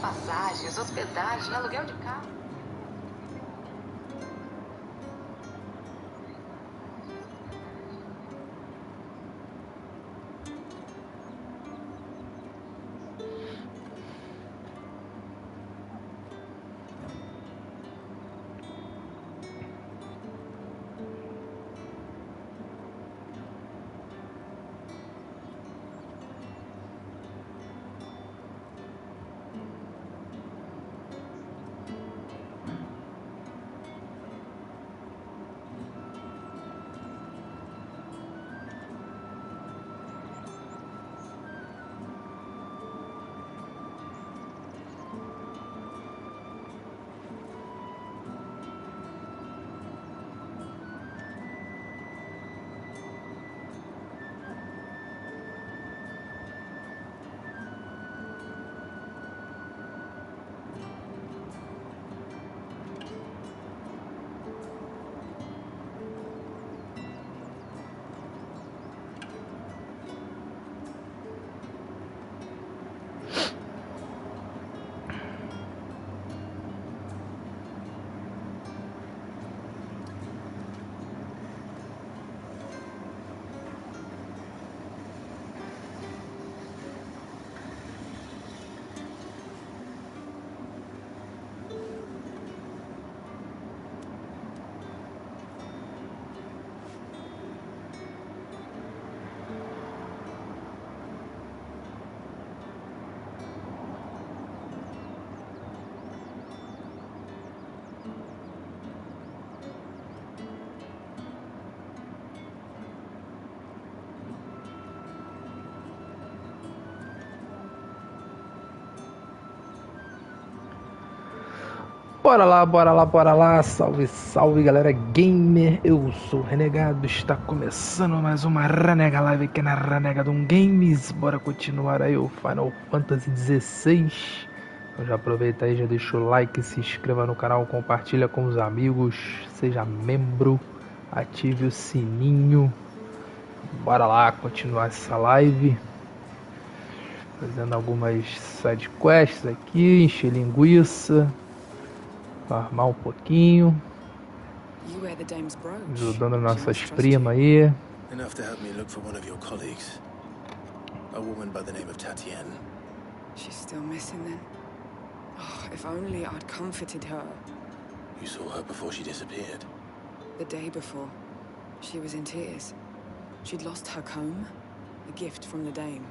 passagens, hospedagem, aluguel de carro. Bora lá, bora lá, bora lá, salve, salve galera gamer, eu sou o Renegado, está começando mais uma Renega Live aqui na RenegaDomm Games. Bora continuar aí o Final Fantasy XVI. Então já aproveita aí, já deixa o like, se inscreva no canal, compartilha com os amigos, seja membro, ative o sininho. Bora lá continuar essa live, fazendo algumas side quests aqui, encher linguiça, farmar um pouquinho, ajudando nossas primas aí. Enough to help me look for one of your colleagues. A woman by the name of Tatienne. She's still missing then. Oh, if only I'd comforted her. You saw her before she disappeared? The day before. She was in tears. She'd lost her comb, a gift from the dame.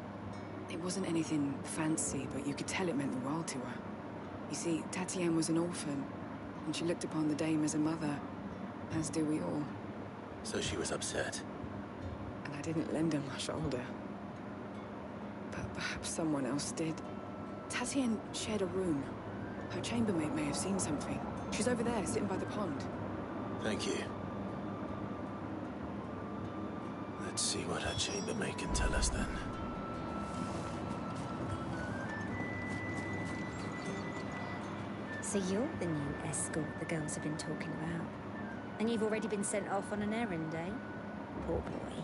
It wasn't anything fancy, but you could tell it meant the world to her. You see, Tatienne was an orphan, and she looked upon the dame as a mother, as do we all. So she was upset. And I didn't lend her my shoulder. But perhaps someone else did. Tatienne shared a room. Her chambermaid may have seen something. She's over there, sitting by the pond. Thank you. Let's see what her chambermaid can tell us then. So you're the new escort the girls have been talking about. And you've already been sent off on an errand, eh? Poor boy.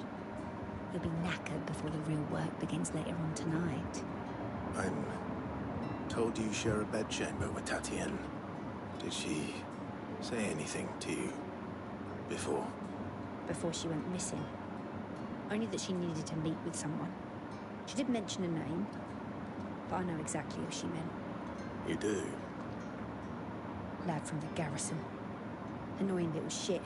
You'll be knackered before the real work begins later on tonight. I'm told you share a bedchamber with Tatienne. Did she say anything to you before? Before she went missing. Only that she needed to meet with someone. She did mention a name, but I know exactly who she meant. You do? Lad from the garrison. Annoying little shit.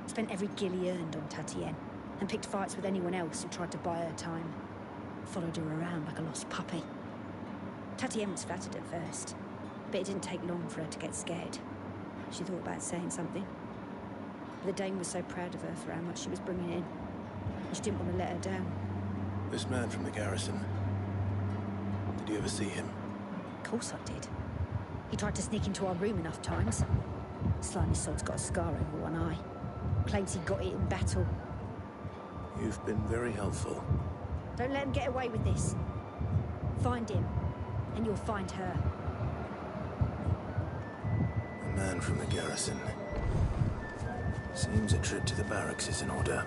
Spent every gil he earned on Tatienne, and picked fights with anyone else who tried to buy her time. Followed her around like a lost puppy. Tatienne was flattered at first, but it didn't take long for her to get scared. She thought about saying something. But the dame was so proud of her for how much she was bringing in. She didn't want to let her down. This man from the garrison, did you ever see him? Of course I did. He tried to sneak into our room enough times. Slimy sod's got a scar over one eye. Claims he got it in battle. You've been very helpful. Don't let him get away with this. Find him, and you'll find her. A man from the garrison. Seems a trip to the barracks is in order.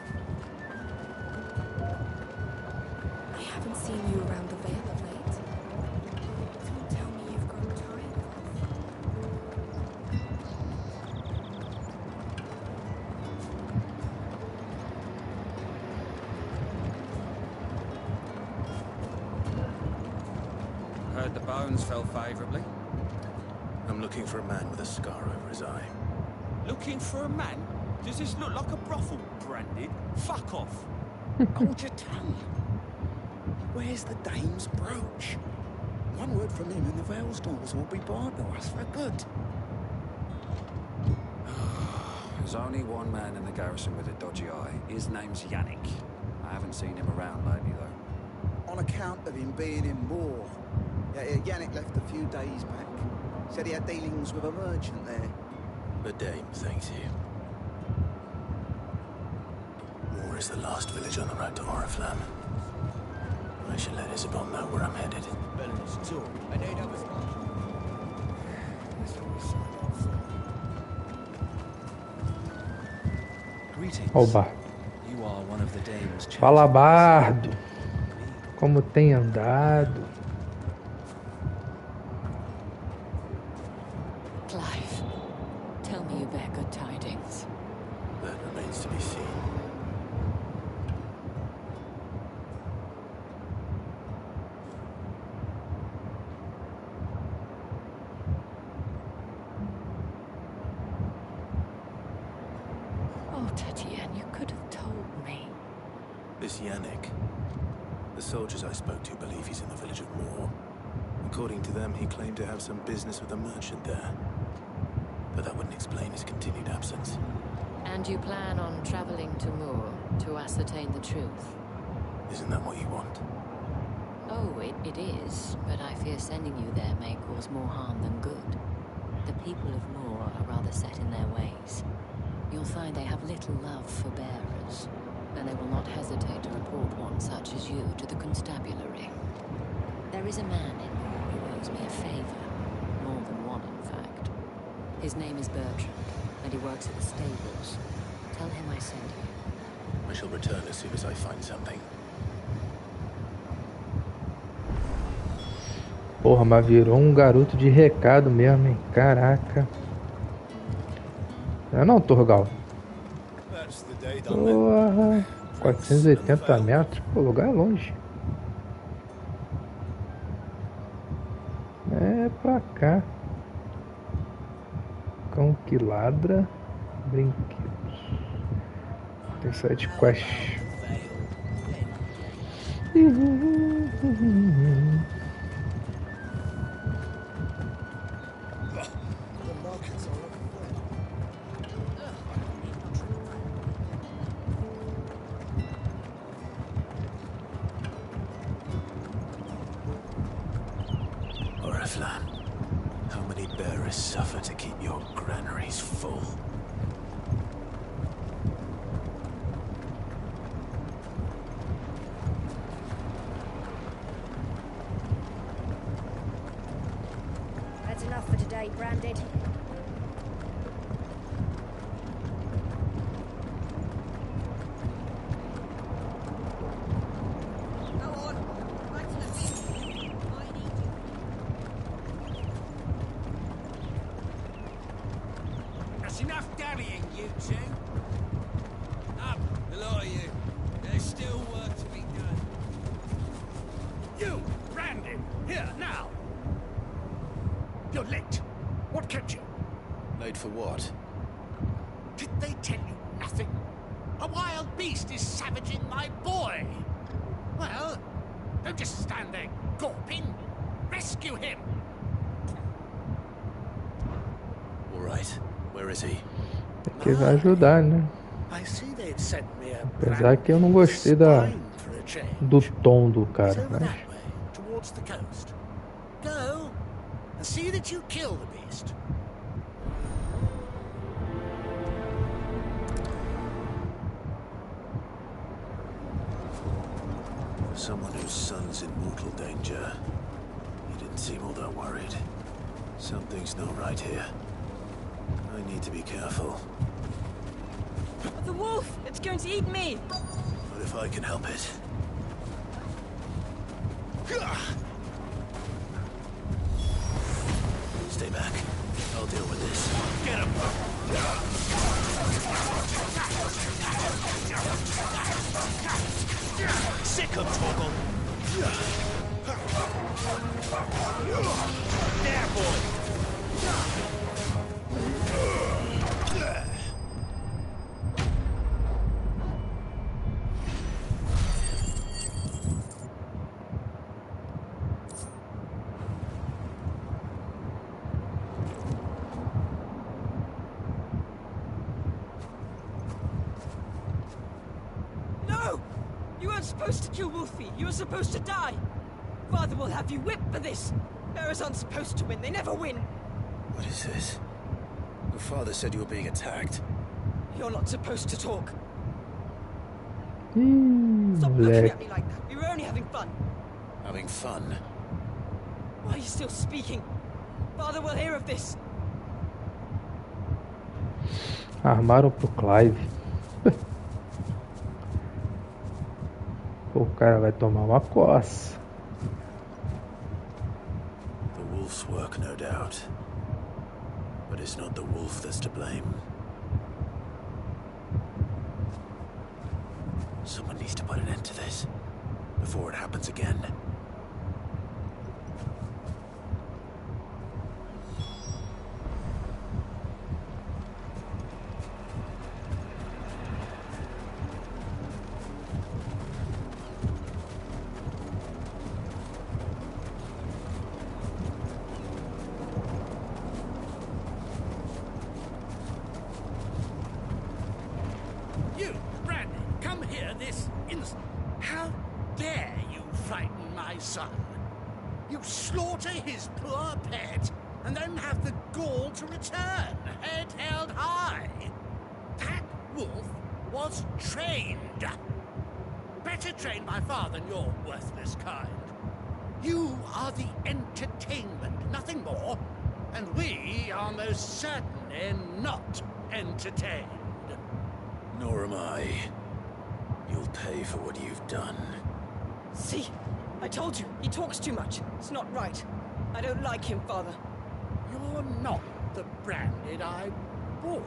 I haven't seen you around the Vale of late. Don't tell me you've grown The bones fell favorably. I'm looking for a man with a scar over his eye. Looking for a man? Does this look like a brothel, Branded? Fuck off. Hold your tongue. Where's the dame's brooch? One word from him and the Veilstorms will be barred to us for good. There's only one man in the garrison with a dodgy eye. His name's Yannick. I haven't seen him around lately, though. On account of him being in Moor. Yeah, Yannick left a few days back. Said he had dealings with a merchant there. The dame thanks you. Moor is the last village on the road to Oriflamme. I should let Isabel know where I'm headed. Oba. Fala, bardo. Como tem andado? Clive, tell me you bear good tidings. That remains to be seen. Oh, Tatienne, you could have told me. This Yannick. The soldiers I spoke to believe he's in the village of Moor. According to them, he claimed to have some business with a merchant there. But that wouldn't explain his continued absence. And you plan on traveling to Moor to ascertain the truth? Isn't that what you want? Oh, it is, but I fear sending you there may cause more harm than good. The people of Moor are rather set in their ways. You'll find they have little love for bearers, and they will not hesitate to report one such as you to the constabulary. There is a man in Moor who owes me a favor. More than one, in fact. His name is Bertrand, and he works at the stables. Tell him I sent you. I shall return as soon as I find something. Porra, mas virou um garoto de recado mesmo, hein? Caraca. Não, Torgal. Porra. 480 metros. Pô, o lugar é longe. É pra cá. Cão que ladra. Brinquedos. Tem side quest. Oriflamme, how many bearers suffer to keep your granaries full? That's enough for today, Branded. That's enough dallying, you two. Up, the lot of you. There's still work to be done. You, Brandon, here, now. You're late. What kept you? Late for what? Did they tell you nothing? A wild beast is savaging my boy. Well, don't just stand there gawping. Rescue him. All right. Where is he? Tem que ajudar, né? I see they've sent me a Apesar que eu não gostei do tom do cara, It's over mas... that way, towards the coast. Go and see that you kill the beast. For someone whose son's in mortal danger, he didn't seem all that worried. Something's not right here. I need to be careful. The wolf! It's going to eat me! But if I can help it. Stay back. I'll deal with this. Get him! Sick of Torgal! There, boy! No! You weren't supposed to kill Wolfie. You were supposed to die. Father will have you whipped for this. Bearers aren't supposed to win. They never win. What is this? Your father said you were being attacked. You're not supposed to talk. Stop Moleque. looking at me like that. We were only having fun. Having fun? Why are you still speaking? Father will hear of this. Armaram pro Clive. O cara vai tomar uma coça. The wolf's work, no doubt. But it's not the wolf that's to blame. Someone needs to put an end to this before it happens again. You, Brandy, come here this instant. How dare you frighten my son? You slaughter his poor pet, and then have the gall to return, head held high. That wolf was trained. Better trained by far than your worthless kind. You are the entertainment, nothing more. And we are most certainly not entertained. Nor am I. You'll pay for what you've done. See? I told you. He talks too much. It's not right. I don't like him, Father. You're not the branded I bought,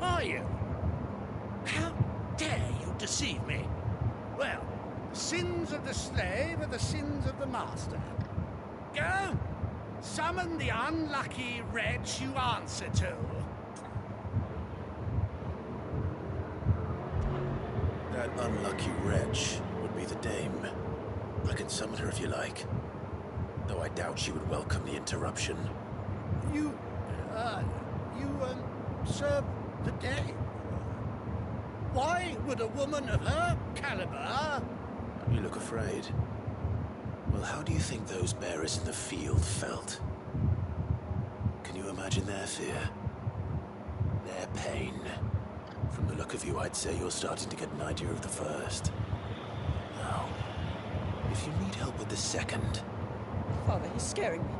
are you? How dare you deceive me? Well, the sins of the slave are the sins of the master. Go! Summon the unlucky wretch you answer to. That unlucky wretch would be the dame. I can summon her if you like. Though I doubt she would welcome the interruption. You serve the dame. Why would a woman of her caliber... You look afraid. Well, how do you think those bearers in the field felt? Can you imagine their fear? Their pain? From the look of you, I'd say you're starting to get an idea of the first. Now, if you need help with the second... Father, he's scaring me.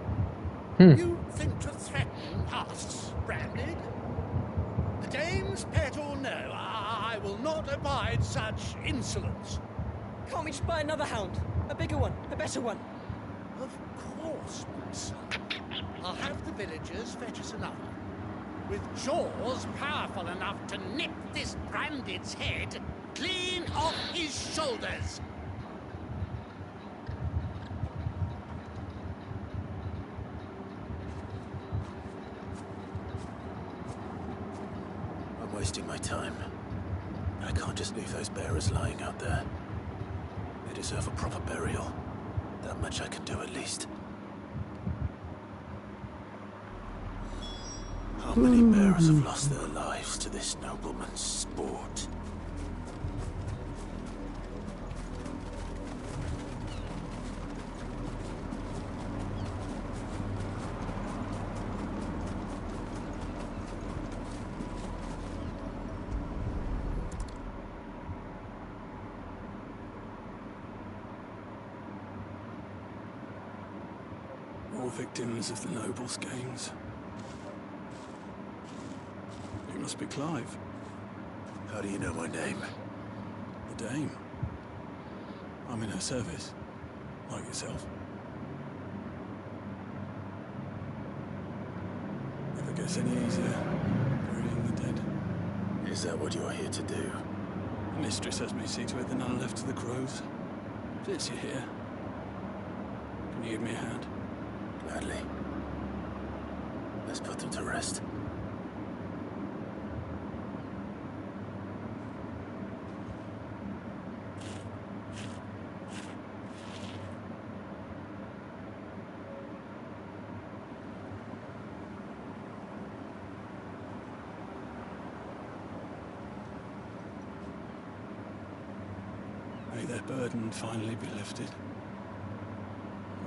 You think to threaten us, Branded? The dame's pet or no, I will not abide such insolence. Can't we just buy another hound? A bigger one, a better one. Of course, my son. I'll have the villagers fetch us another. With jaws powerful enough to nip this Branded's head clean off his shoulders. I'm wasting my time. I can't just leave those bearers lying out there. They deserve a proper burial. That much I can do at least. How many bearers have lost their lives to this nobleman's sport? More victims of the nobles' games. You must be Clive. How do you know my name? The Dame. I'm in her service, like yourself. Never gets any easier, burying the dead. Is that what you're here to do? The mistress has me see to it that none are left to the crows. Since you're here, Can you give me a hand? Gladly. Let's put them to rest. May their burden finally be lifted.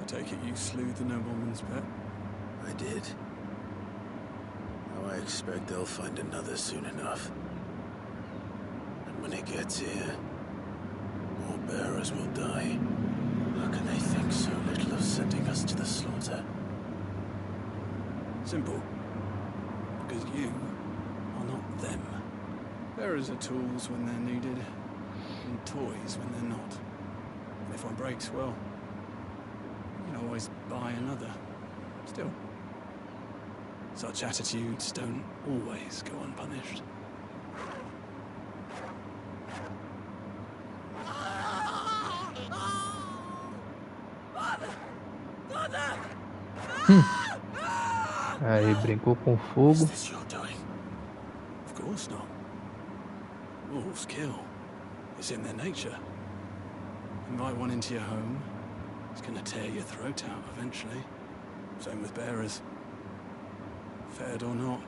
I take it you slew the nobleman's pet? I did. Now I expect they'll find another soon enough. And when it gets here, more bearers will die. How can they think so little of sending us to the slaughter? Simple. Because you are not them. Bearers are tools when they're needed, and toys when they're not. And if one breaks, well, you can always buy another. Still, such attitudes don't always go unpunished. Aí brincou com fogo. Is this your doing? Of course not. Wolves kill. It's in their nature. Invite one into your home, it's gonna tear your throat out eventually. Same with bearers. Fed or not,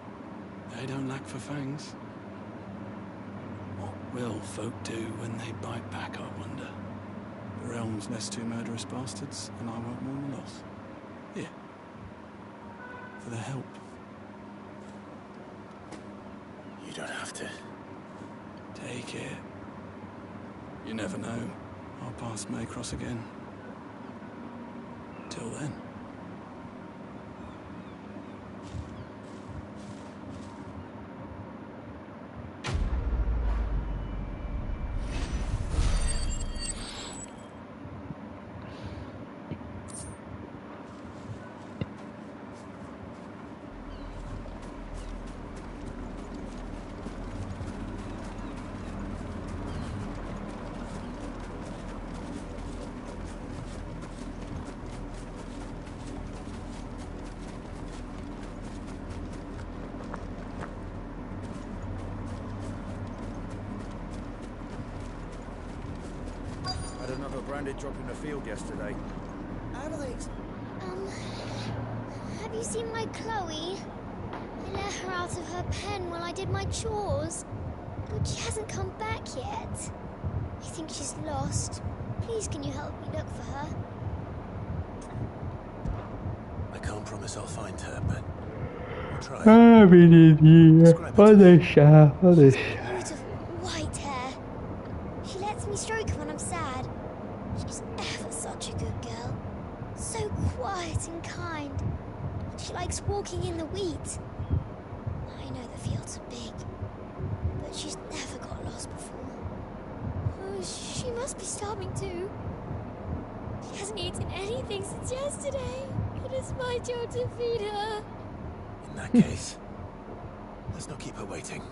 they don't lack for fangs. What will folk do when they bite back, I wonder? The realm's nest two murderous bastards, and I won't mourn the loss. Here. For their help. You don't have to. Take it. You never know. Our paths may cross again. Till then. Had another branded drop in the field yesterday. How do they... Have you seen my Chloe? I let her out of her pen while I did my chores. But she hasn't come back yet. I think she's lost. Please, can you help me look for her? I can't promise I'll find her, but I'll try. Ah, menininha. Pode deixar, pode deixar. Beautiful white hair. She lets me stroke her when I'm sad. She's ever such a good girl. So quiet and kind. She likes walking in the wheat. I know the fields are big, but she's never got lost before. Oh, she must be starving too. She hasn't eaten anything since yesterday. It is my job to feed her. In that case, let's not keep her waiting.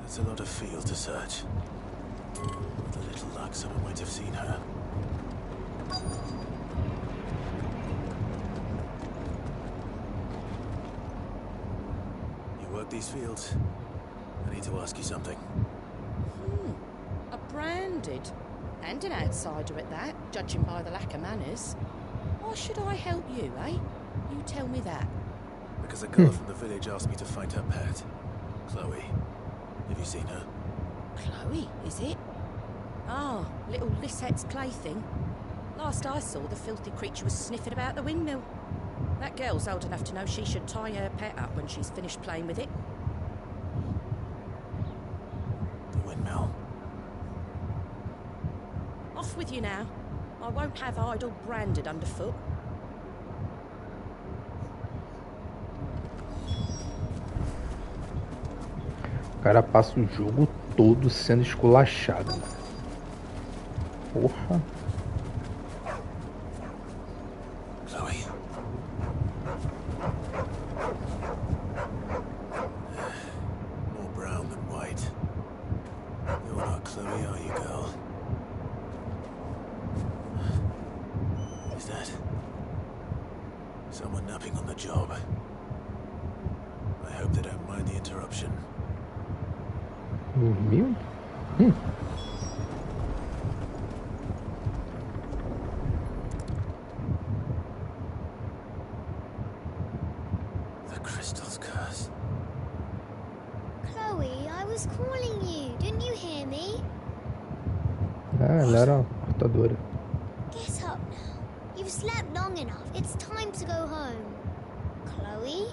There's a lot of field to search. With a little luck, someone might have seen her. You work these fields? I need to ask you something. A branded. And an outsider at that, judging by the lack of manners. Why should I help you, eh? You tell me that. Because a girl from the village asked me to find her pet, Chloe. Have you seen her? Chloe, is it? Ah, little Lisette's plaything. Last I saw, the filthy creature was sniffing about the windmill. That girl's old enough to know she should tie her pet up when she's finished playing with it. The windmill. Off with you now. I won't have idle branded underfoot. O cara passa o jogo todo sendo esculachado. Porra. Chloe. More brown than white. What Chloe are you, girl? Is that someone napping on the job? I hope they don't mind the interruption. Dormiu? The crystal's curse. Chloe, I was calling you. Didn't you hear me? Ah, ela era portadora. Get up now. You've slept long enough. It's time to go home. Chloe?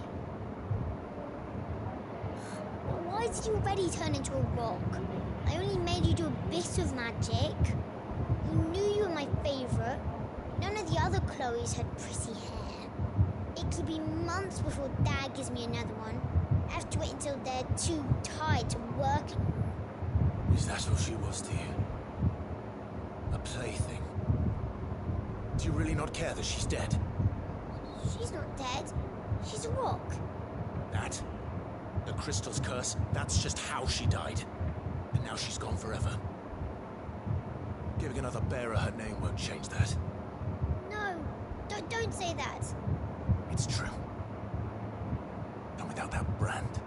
Why did you already turn into a rock? I only made you do a bit of magic. You knew you were my favourite. None of the other Chloes had pretty hair. It could be months before Dad gives me another one. I have to wait until they're too tired to work. Is that all she was to you? A plaything? Do you really not care that she's dead? She's not dead. She's a rock. That? The crystal's curse? That's just how she died. And now she's gone forever. Giving another bearer her name won't change that. No, don't say that. It's true. And without that brand,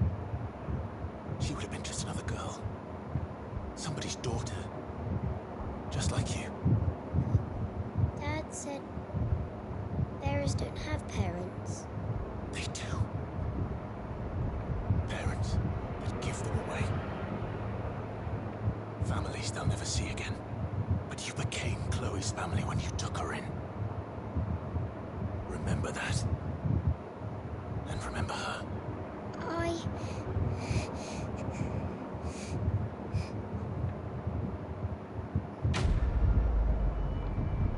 she would have been just another girl. Somebody's daughter. Just like you. Dad said bearers don't have parents. They do. Parents that give them away. Families they'll never see again. But you became Chloe's family when you took her in. Remember that. And remember her.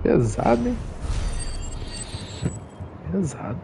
Pesado, hein? Pesado.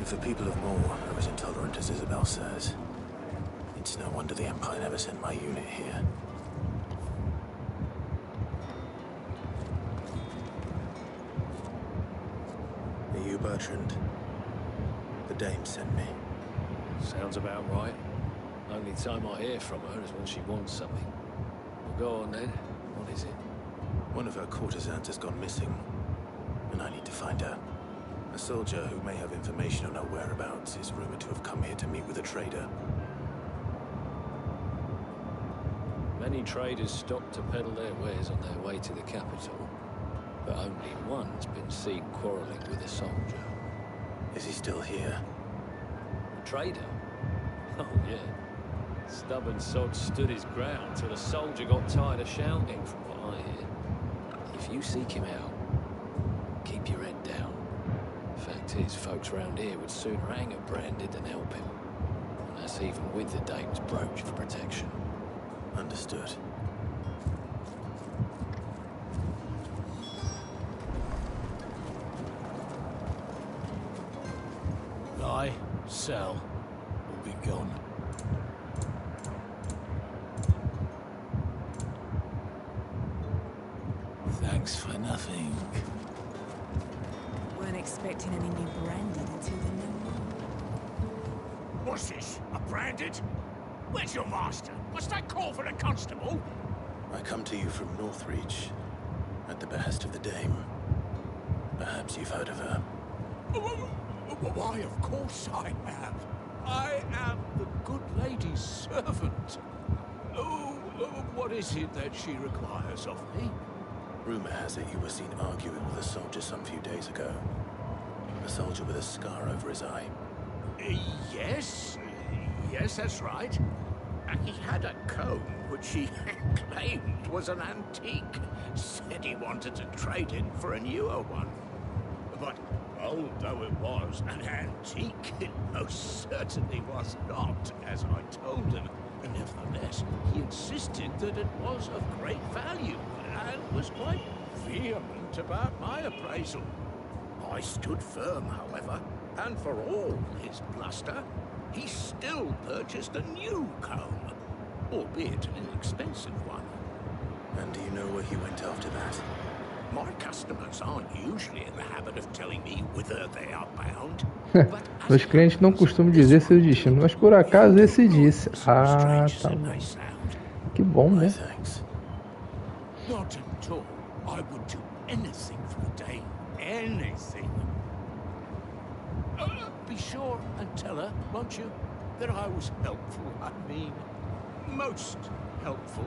If the people of Moor are as intolerant as Isabel says, it's no wonder the Empire never sent my unit here. Are you Bertrand? The dame sent me. Sounds about right. Only time I hear from her is when she wants something. Well, go on then. What is it? One of her courtesans has gone missing, and I need to find her. A soldier who may have information on her whereabouts is rumored to have come here to meet with a trader. Many traders stop to peddle their wares on their way to the capital, but only one's been seen quarrelling with a soldier. Is he still here? A trader? Oh, yeah. Stubborn sod stood his ground till the soldier got tired of shouting, from what I hear. If you seek him out, keep your head down. Fact is, folks round here would sooner hang a branded than help him. And that's even with the dame's brooch for protection. Understood. Buy, sell, or be gone. Thanks for nothing. Weren't expecting any new branded until the new one. What's this? A branded? Where's your master? Must I call for a constable? I come to you from Northreach, at the behest of the dame. Perhaps you've heard of her. Why, of course I have. I am the good lady's servant. What is it that she requires of me? Rumor has it you were seen arguing with a soldier some few days ago. A soldier with a scar over his eye. Yes, that's right. And he had a comb which he claimed was an antique. Said he wanted to trade in for a newer one. But old though it was, an antique it most certainly was not, as I told him. Nevertheless, he insisted that it was of great value and was quite vehement about my appraisal. I stood firm, however, and for all his bluster, he still purchased a new comb, albeit an inexpensive one. And do you know where he went after that? My customers aren't usually in the habit of telling me whither they are bound. Meus clientes não costumam dizer seu destino, mas por acaso esse disse. Ah, tá bom. Que bom, né? Not at all. I would do anything for the day. Anything. Be sure and tell her, won't you, that I was helpful. I mean, most helpful.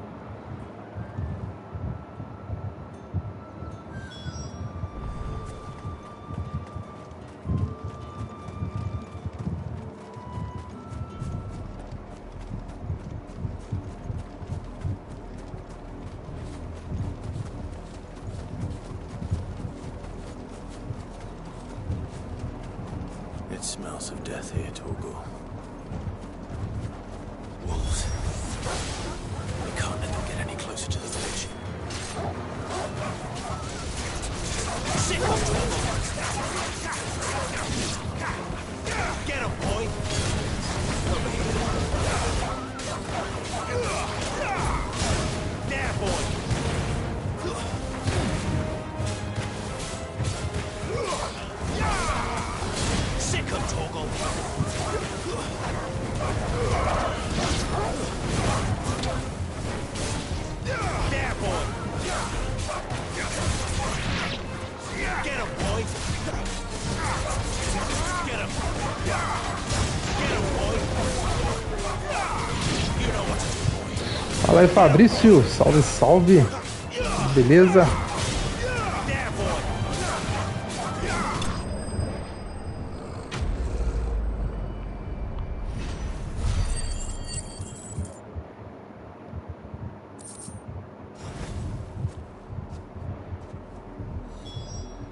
It smells of death here, Torgal. Wolves. We can't let them get any closer to the village. Sick of Torgal! Get him, boy! There, boy! Sick of Torgal! There, boy! Get him, boy! Get him! Get him, boy! You know what to do, boy! Fala aí, Fabrício. Salve, salve. Beleza?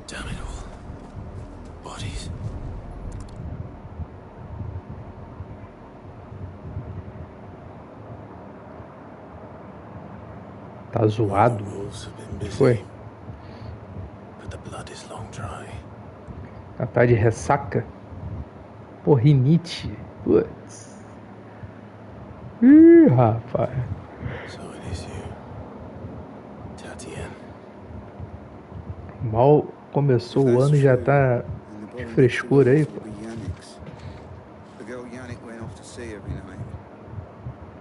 Damn it all. Bodies. Tá zoado. Foi. But the blood is long dry. Tá de ressaca. Pô, rinite. Putz. Ih, rapaz. So it is you. Tatian. Mal começou o ano e já tá de frescura aí, pô. The girl Yannick went off to see every night.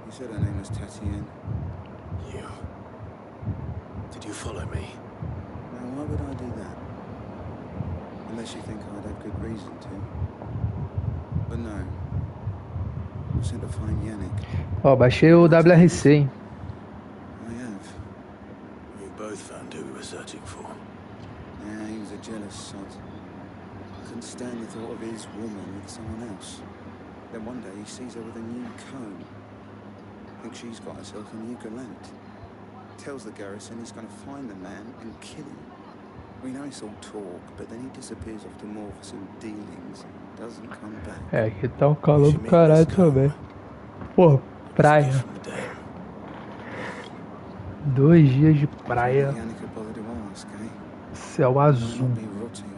He said her name was Tatian. You. Did you follow me? Now, why would I do that? Unless you think I'd have good reason to. But no. I'm sent to find Yannick. Ó, baixei o WRC, hein? I have. We both found who we were searching for. Yeah, he was a jealous sod. Couldn't stand the thought of his woman with someone else. Then one day he sees her with a new comb. Thinks she's got herself a new gallant. Tells the garrison he's going to find the man and kill him. We know it's all talk, but then he disappears off to more for some dealings and doesn't come back. É, aqui tá um calor do caralho também. Pô, praia. 2 dias de praia. Céu azul.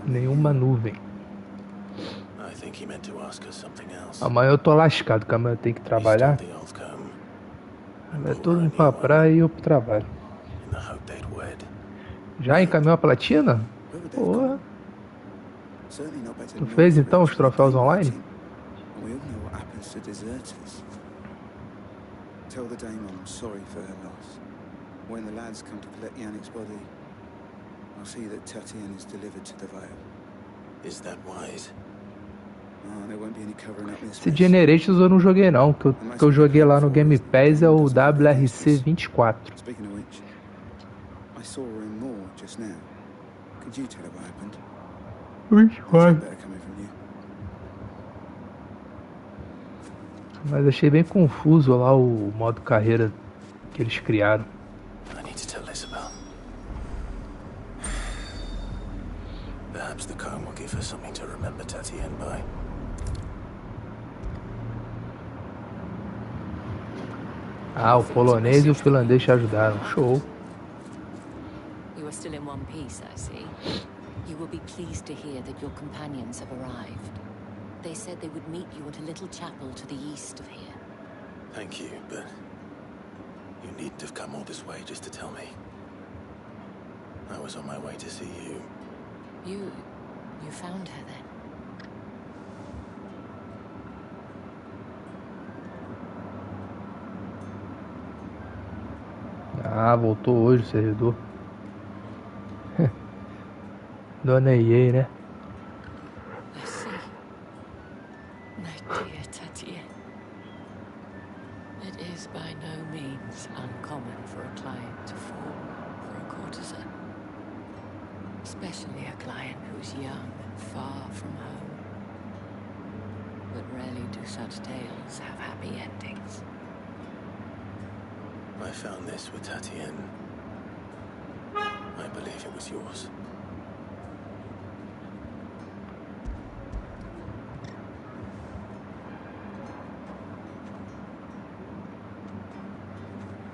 Nenhuma nuvem. I think he meant to ask us something else. Amanhã eu tô lascado, que amanhã eu tenho que trabalhar. É todo mundo pra praia e eu pro trabalho. Já encaminhou a platina? Porra. Tu fez então os troféus online? We all know what happens to deserters. Tell the dame I'm sorry for her loss. When the lads come to collect Yannick's body, I'll see that Tatian is delivered to the Vale. Is that wise? Oh, there won't be any covering up this. Esse Generations eu não joguei não, que eu joguei lá no Game Pass é o WRC 24. Speaking of which, I saw her in Moore just now. Could you tell her what happened? 24. Better coming from you. Mas achei bem confuso lá o modo carreira que eles criaram. I need to tell Isabel. Perhaps the comb will give her something to remember Tatian by. Ah, o polonês e o finlandês te ajudaram. Show. Still in one piece, I see. You will be pleased to hear that your companions have arrived. They said they would meet you at a little chapel to the east of here. Thank you, but you needn't have come all this way just to tell me. I was on my way to see you. You found her then? Ah, voltou hoje o servidor. Dona EA, né? I see. My dear Tatienne. It is by no means uncommon for a client to fall for a courtesan. Especially a client who's young and far from home. But rarely do such tales have happy endings. I found this with Tatienne. I believe it was yours.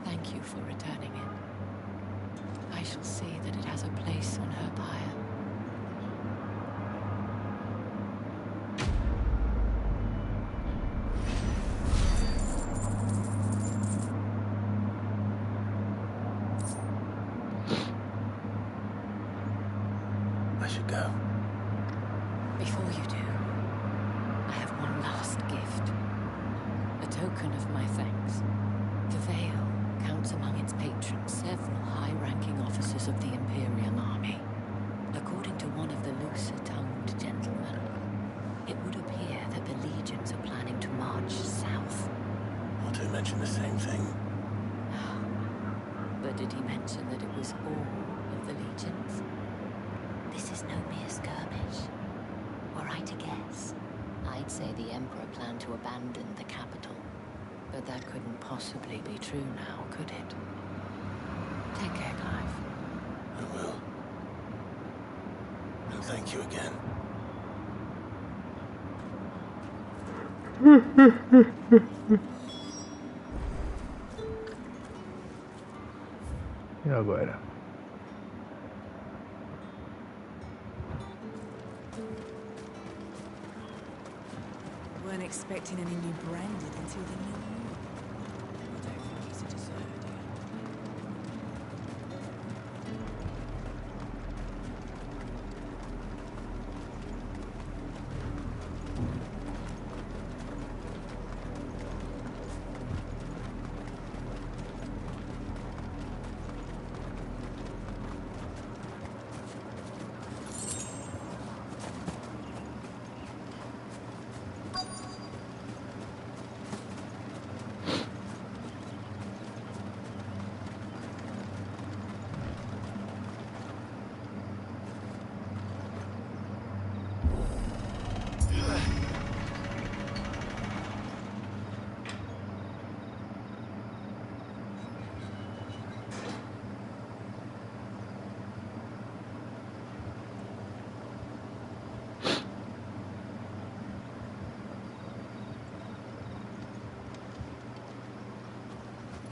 Thank you for returning it. I shall see that it has a place on her pyre. I should go. Before you do, I have one last gift. A token of my thanks. The Vale counts among its patrons several high-ranking officers of the Imperial Army. According to one of the looser-tongued gentlemen, it would appear that the legions are planning to march south. Not to mention the same thing. But did he mention that it was all of the legions? This is no mere skirmish. Were I to guess, I'd say the Emperor planned to abandon the capital. But that couldn't possibly be true now, could it? Take care, Clive. I will. And thank you again. E agora? Weren't expecting any new branded until the new year. I don't think he's a deserter.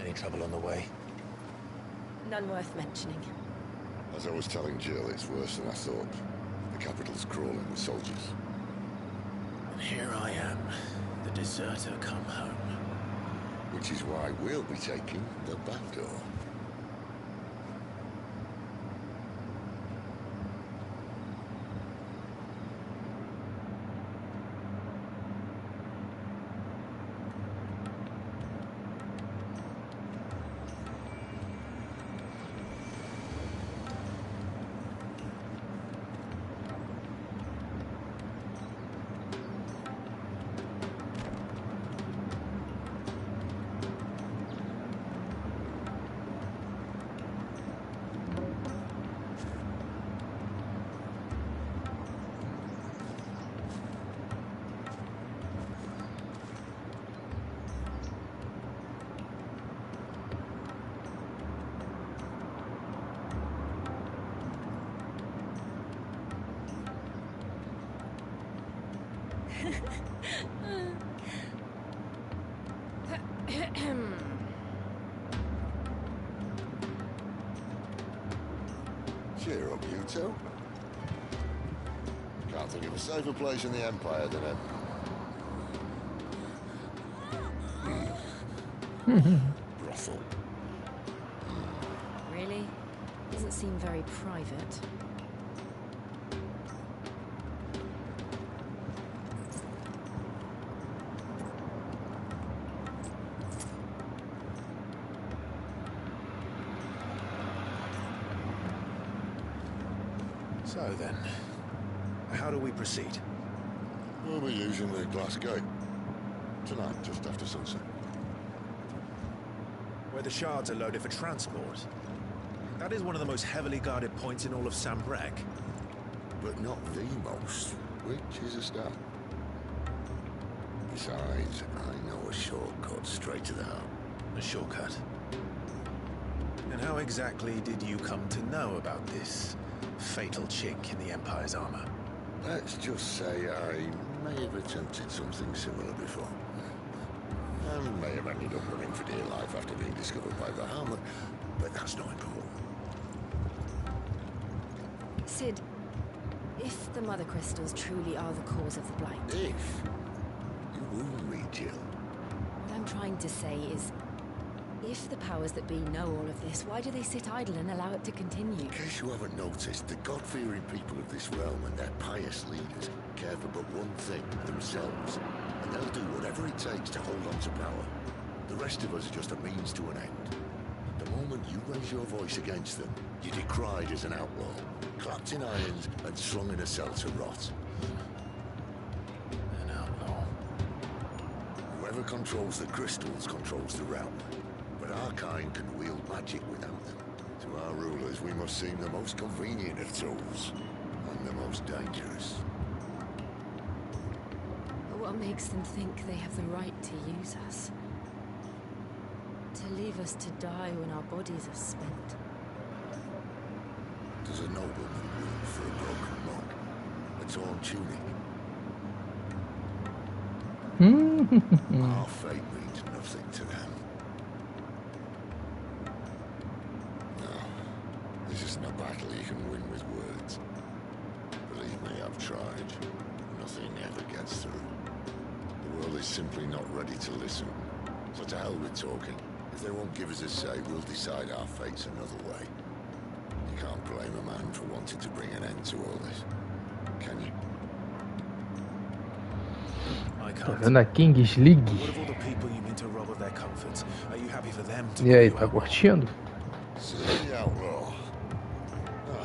Any trouble on the way? None worth mentioning. As I was telling Jill, it's worse than I thought. The capital's crawling with soldiers. And here I am, the deserter come home. Which is why we'll be taking the back door. Cheer up, you two. Can't think of a safer place in the Empire than a brothel. Really? Doesn't seem very private. So then, how do we proceed? We'll be using the glass gate. Tonight, just after sunset. Where the shards are loaded for transport. That is one of the most heavily guarded points in all of Sambrek. But not the most, which is a start. Besides, I know a shortcut straight to the heart. A shortcut? And how exactly did you come to know about this fatal chink in the Empire's armor? Let's just say I may have attempted something similar before. And may have ended up running for dear life after being discovered by Bahamut, but that's not important. Sid, if the Mother Crystals truly are the cause of the blight... If? You wound me, Jill. What I'm trying to say is, if the powers that be know all of this, why do they sit idle and allow it to continue? In case you haven't noticed, the God-fearing people of this realm and their pious leaders care for but one thing, themselves. And they'll do whatever it takes to hold on to power. The rest of us are just a means to an end. The moment you raise your voice against them, you're decried as an outlaw, clapped in irons and slung in a cell to rot. An outlaw. Whoever controls the crystals controls the realm. But our kind can wield magic without them. To our rulers, we must seem the most convenient of tools, and the most dangerous. But what makes them think they have the right to use us? To leave us to die when our bodies are spent? Does a nobleman wield for a broken monk? A torn tunic? Our fate means nothing to them. This isn't a battle you can win with words. Believe me, I've tried. Nothing ever gets through. The world is simply not ready to listen. So to hell with talking. If they won't give us a say, we'll decide our fates another way. You can't blame a man for wanting to bring an end to all this. Can you? I Tá can't. vendo a Kings League? What of all the people you mean to rob of their comforts? Are you happy for them to E aí, tá curtindo? See, outlaw.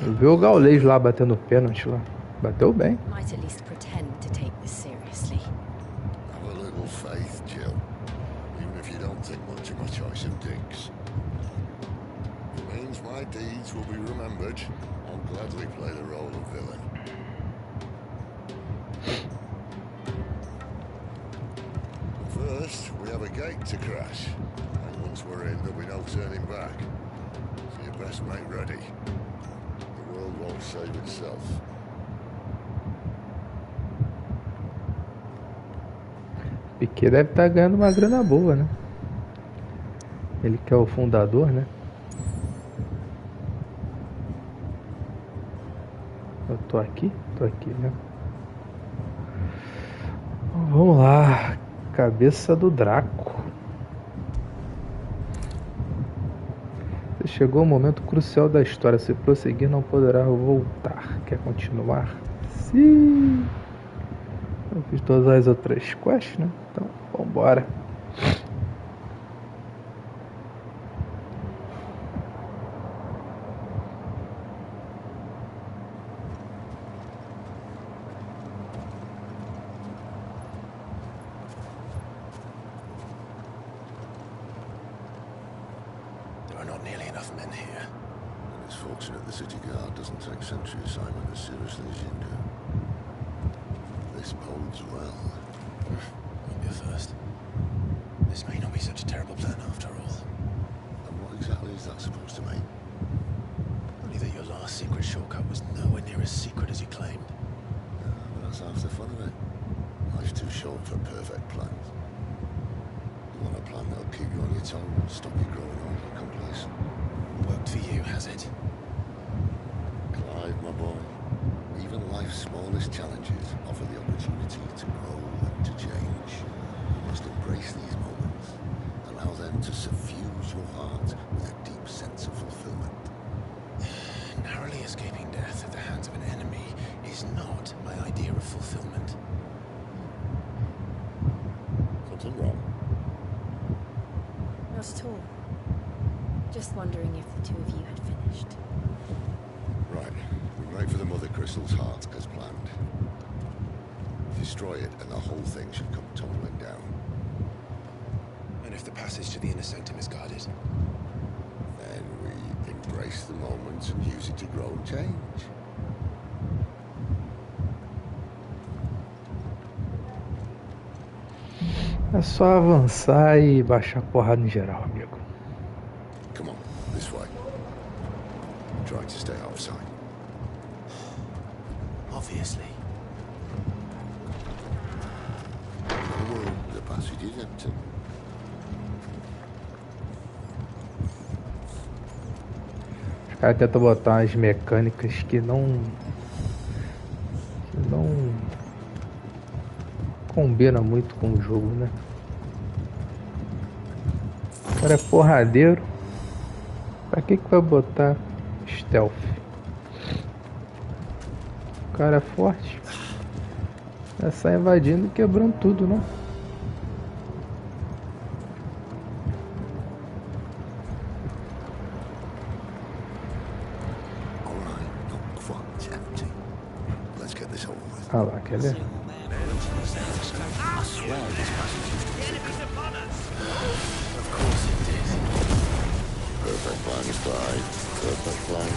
Eu vi o Gaulês lá batendo pênalti lá. Bateu bem. Might at least pretend to take this seriously. Have a little faith, Jill. Even if you don't think much of my choice of dicks. It means my deeds will be remembered. I'll gladly play the role of villain. First, we have a gate to crash. And once we're in, there'll be no turning back. So you best make ready. The world won't save itself. Piquet deve estar ganhando uma grana boa, né? Ele que é o fundador, né? Eu tô aqui, né? Vamos lá. Cabeça do Draco. Chegou o momento crucial da história. Se prosseguir, não poderá voltar. Quer continuar? Sim! Eu fiz todas as outras quests, né? Então, vambora. There are not nearly enough men here. And it's fortunate the city guard doesn't take sentry assignment as seriously as you do. This bodes well. Won't be a first. This may not be such a terrible plan after all. And what exactly is that supposed to mean? Only that your last secret shortcut was nowhere near as secret as you claimed. But that's half the fun of it. Life's too short for perfect plans. You want a plan that'll keep you on your toes and stop you growing old and complacent. Worked for you, has it? Even life's smallest challenges offer the opportunity to grow and to change. You must embrace these moments. Allow them to suffuse your heart with a deep sense of fulfillment. Narrowly escaping death at the hands of an enemy is not my idea of fulfillment. Something wrong? Not at all. Just wondering if the two of you had finished. Right. We wait for the Mother Crystal's heart as planned. Destroy it and the whole thing should come tumbling down. And if the passage to the inner sanctum is guarded? Then we embrace the moment and use it to grow and change. É só avançar e baixar porrada em geral, amigo. Come on, this way. Try to stay out of sight. Obviously. The passage is empty. Os caras tentam botar umas mecânicas que não combina muito com o jogo, né? O cara é porradeiro. Pra que vai botar stealth? O cara é forte. Vai sair invadindo e quebrando tudo, né? Ah lá, quer ver? Perfect plan, Spy. Perfect plan.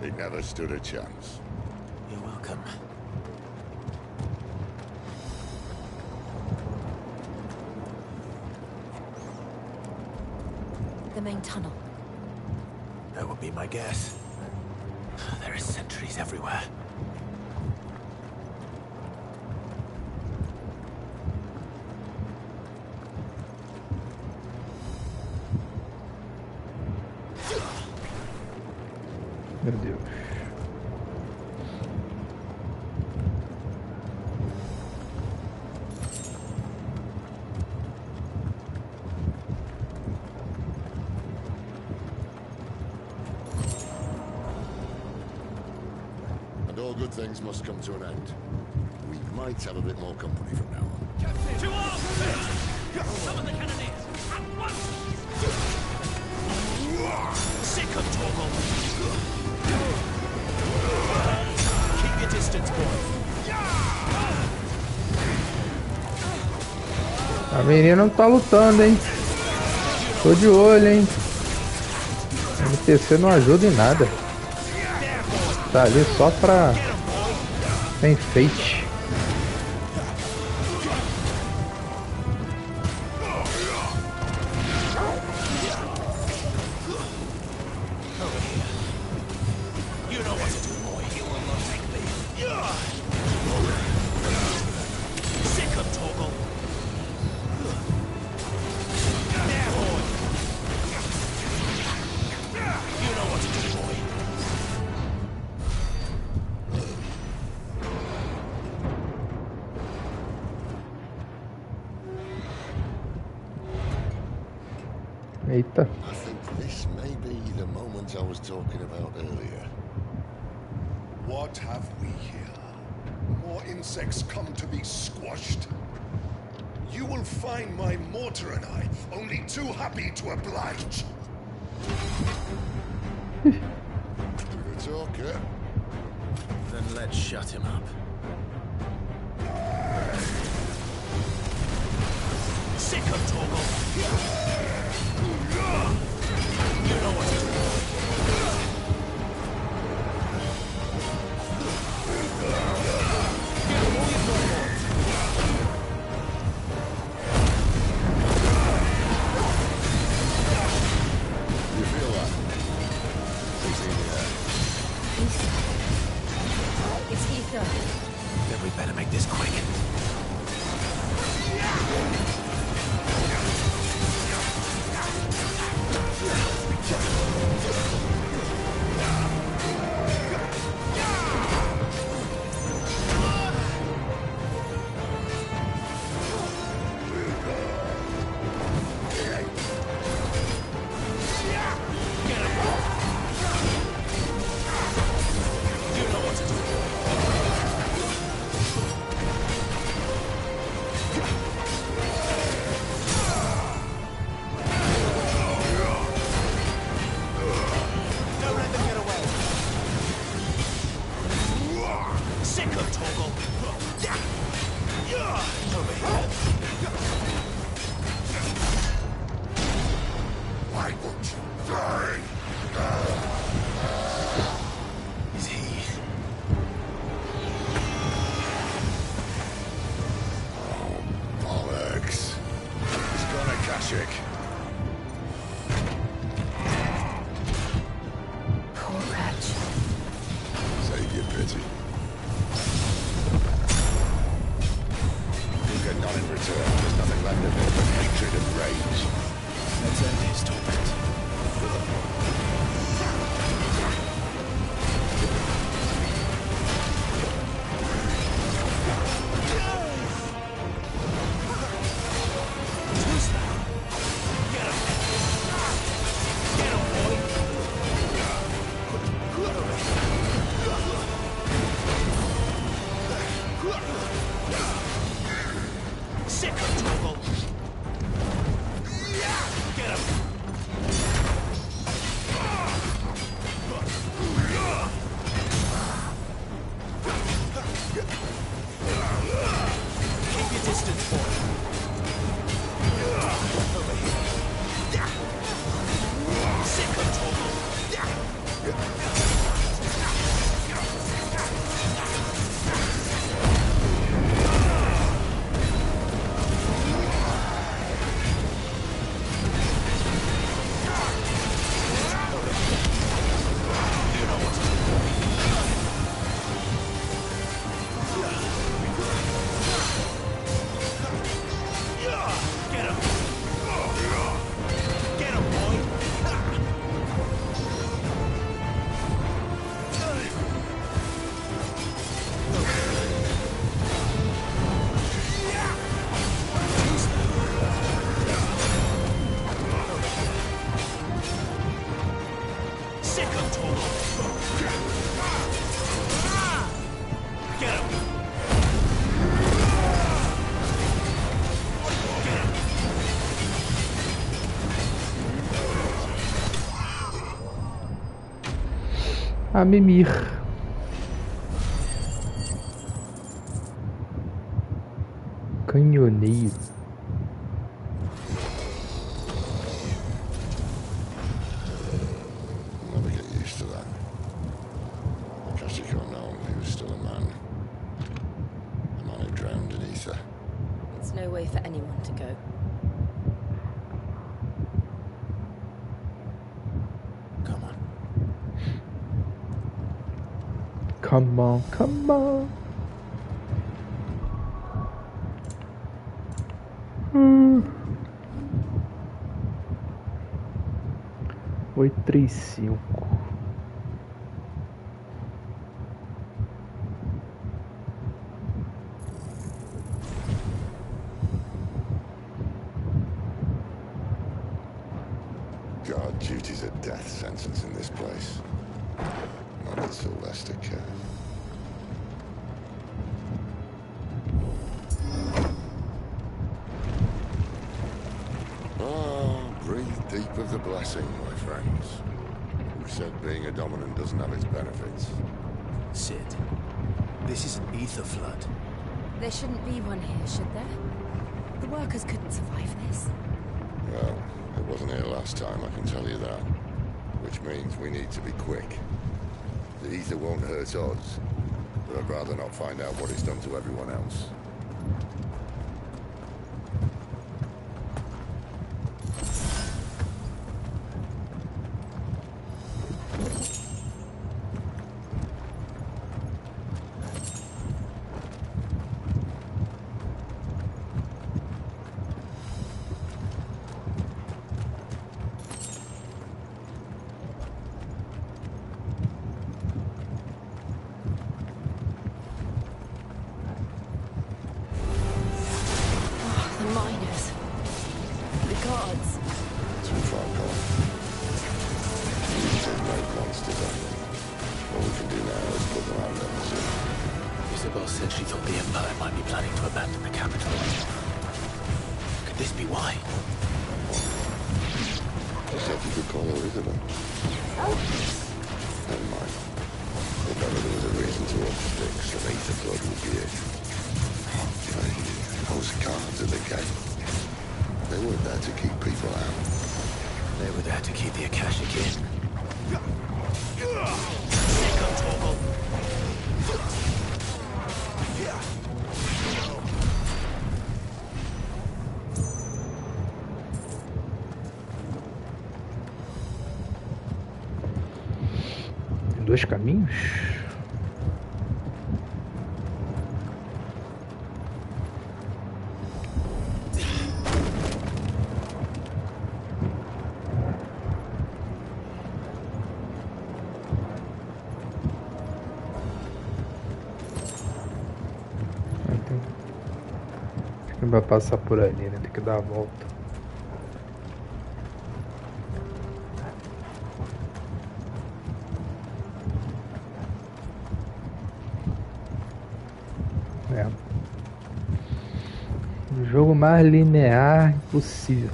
He never stood a chance. You're welcome. The main tunnel. That would be my guess. There are sentries everywhere. Meu Deus. And all good things must come to an end. We might have a bit more company from now on. Captain! To arms! Summon the cannoneers! At once! Sick of Torgal! Keep your distance, boy! A menina não tá lutando, hein? Tô de olho, hein? O NPC não ajuda em nada. Tá ali só pra enfeite. Eita. I think this may be the moment I was talking about earlier. What have we here? more insects come to be squashed. You will find my mortar and I only too happy to oblige. Good talk, eh? Then let's shut him up. Sick of Torgal! You know what to do. You feel that? It's in the air. It's ether. Then we better make this quick. A mimir. Canhoneiro. I'll never get used to that. Kashiko known he was still a man. A man who drowned in ether. It's no way for anyone to go. Come on, come on. 835. Guard duty's a death sentence in this place. Not that Sylvester cares. Steep of the blessing, my friends. Who said being a dominant doesn't have its benefits? Sid, this is an ether flood. There shouldn't be one here, should there? The workers couldn't survive this. Well, it wasn't here last time, I can tell you that. Which means we need to be quick. The ether won't hurt us, but I'd rather not find out what it's done to everyone else. Dois caminhos? Acho que vai passar por ali, né? Tem que dar a volta. O jogo mais linear possível.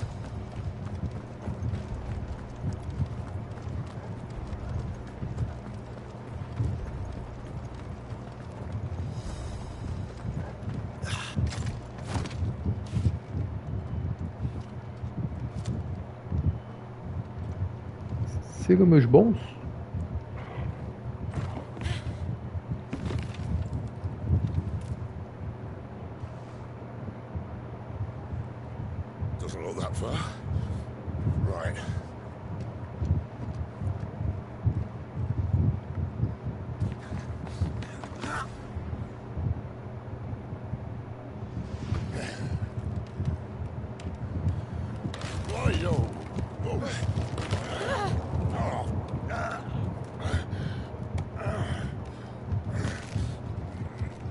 Siga meus bons. Doesn't look that far. Right.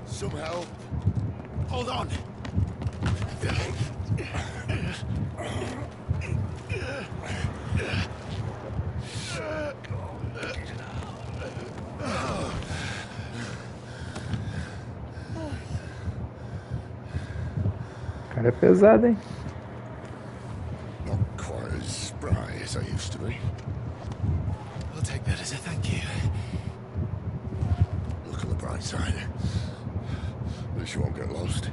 Some help. Hold on. Cara, é pesado, hein? Not quite as spry as I used to be. I'll take that as a thank you. Look on the bright side. At least you won't get lost.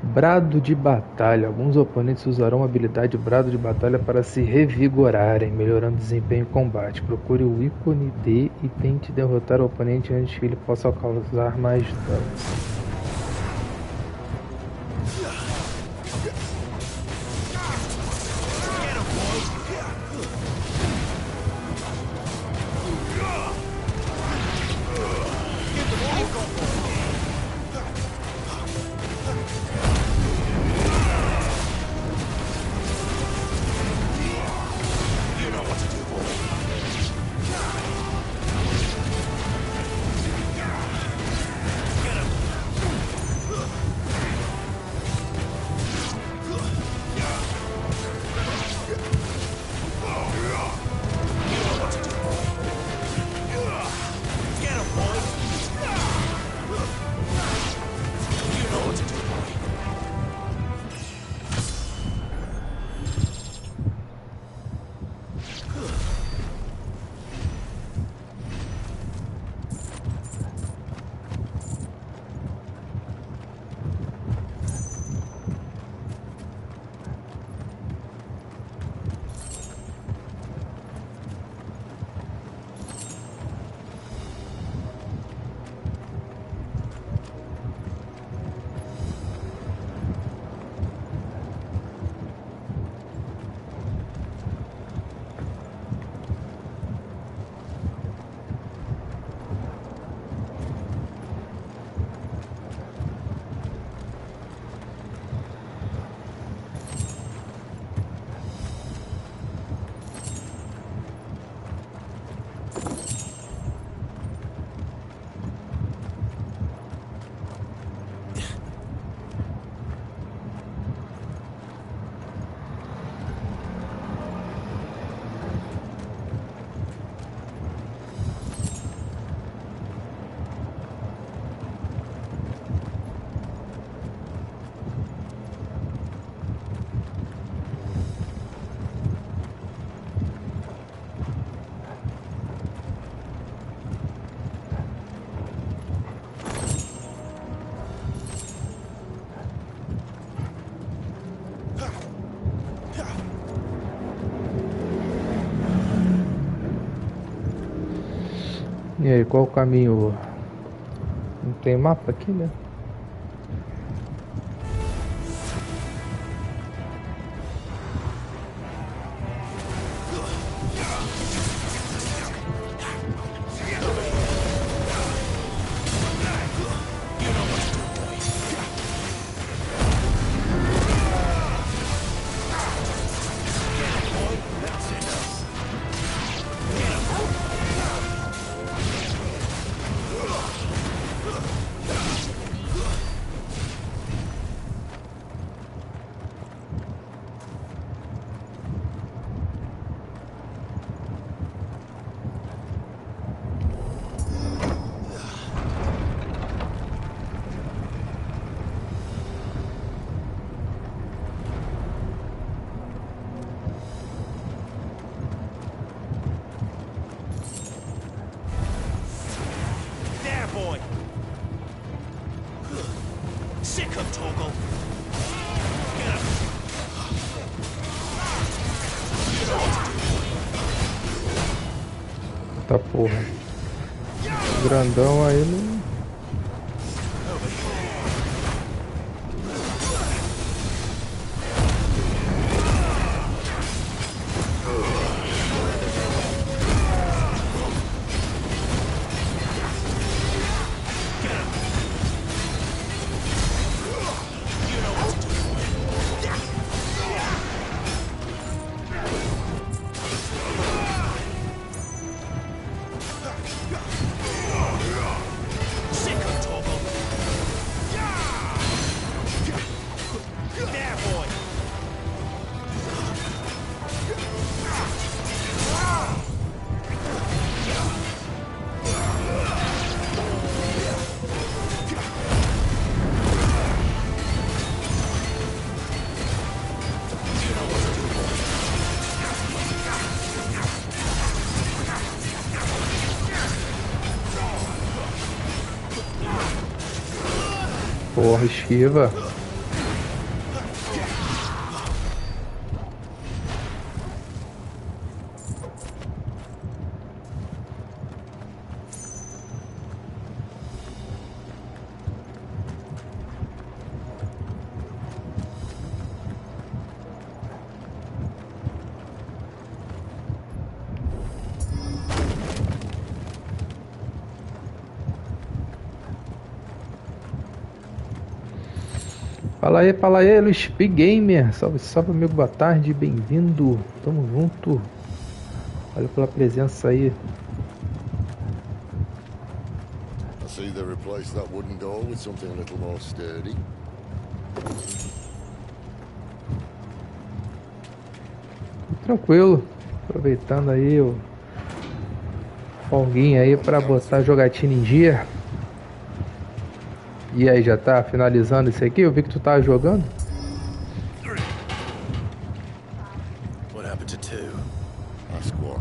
Brado de batalha. Alguns oponentes usarão a habilidade Brado de Batalha para se revigorarem, melhorando o desempenho em combate. Procure o ícone D e tente derrotar o oponente antes que ele possa causar mais dano. E aí, qual o caminho? Não tem mapa aqui, né? Tá porra. Grandão aí não. Porra, esquiva. Fala aí, Luiz P Gamer. Salve, salve, amigo, boa tarde, bem-vindo. Tamo junto. Valeu pela presença aí. I see they replaced that wooden door with something a little more sturdy. Tranquilo. Aproveitando aí o folguinha aí pra botar a jogatina em dia. E aí, já tá finalizando isso aqui? Eu vi que tu tava jogando. What happened to two? Ask one.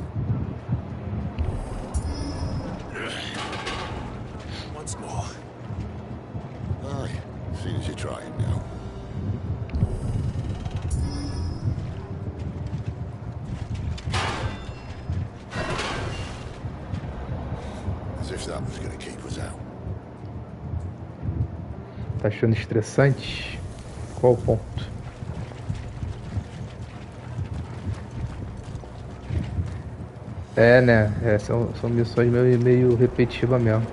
Once more. Aye, seen as you're trying now. As if that was going to keep us out. Tá achando estressante? Qual o ponto? É, né? São missões meio repetitivas mesmo.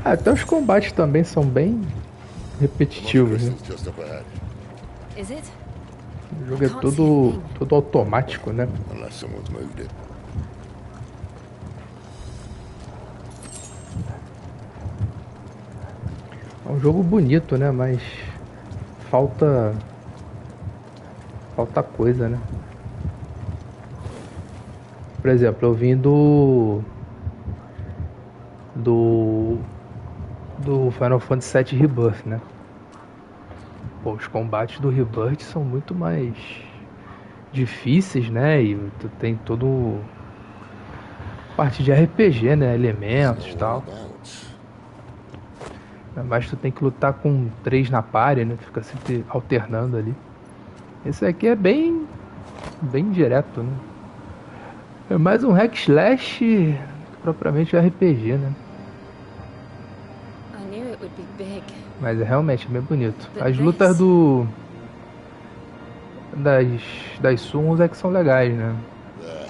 Até os combates também são bem repetitivos, né? O jogo é todo automático, né? É um jogo bonito, né? Mas falta coisa, né? Por exemplo, eu vim do Final Fantasy VII Rebirth, né? Pô, os combates do Rebirth são muito mais difíceis, né? E tu tem todo parte de RPG, né? Elementos e tal. Mas tu tem que lutar com 3 na party, né? Fica sempre alternando ali. Esse aqui é bem direto, né? É mais um hack slash que propriamente RPG, né? I knew it would be big. Mas é realmente bem bonito. As lutas do... Das summons é que são legais, né? There.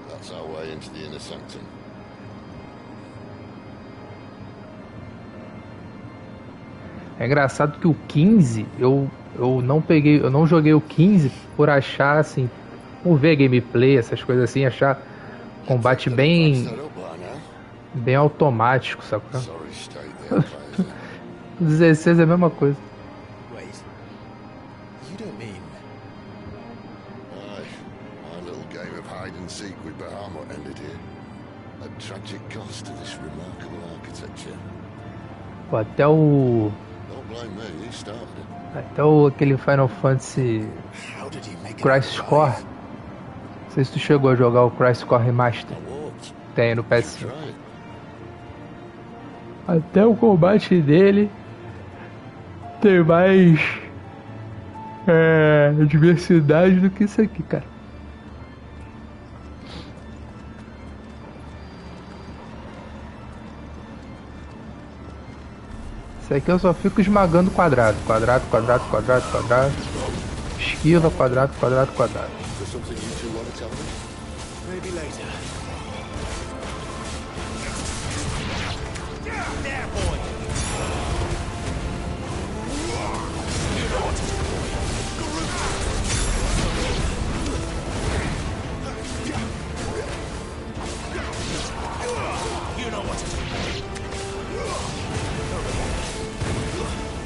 That's our way into the inner sanctum. É engraçado que o 15, eu não joguei o 15 por achar assim, por ver gameplay, essas coisas assim, achar combate bem automático, sabe? O 16 é a mesma coisa. Wait. You don't mean... Aye. My little game of hide and seek with Bahamut ended here. A tragic cost to this remarkable architecture. Pô, até o... Don't blame me, you started it. Até aquele Final Fantasy Crisis Core. Não sei se tu chegou a jogar o Crisis Core Remaster. Tem no PS5. Até o combate dele tem mais diversidade do que isso aqui, cara. Isso aqui eu só fico esmagando quadrado. Quadrado. Esquiva, quadrado. Maybe later. There, boy. You know what to do. You know what to do.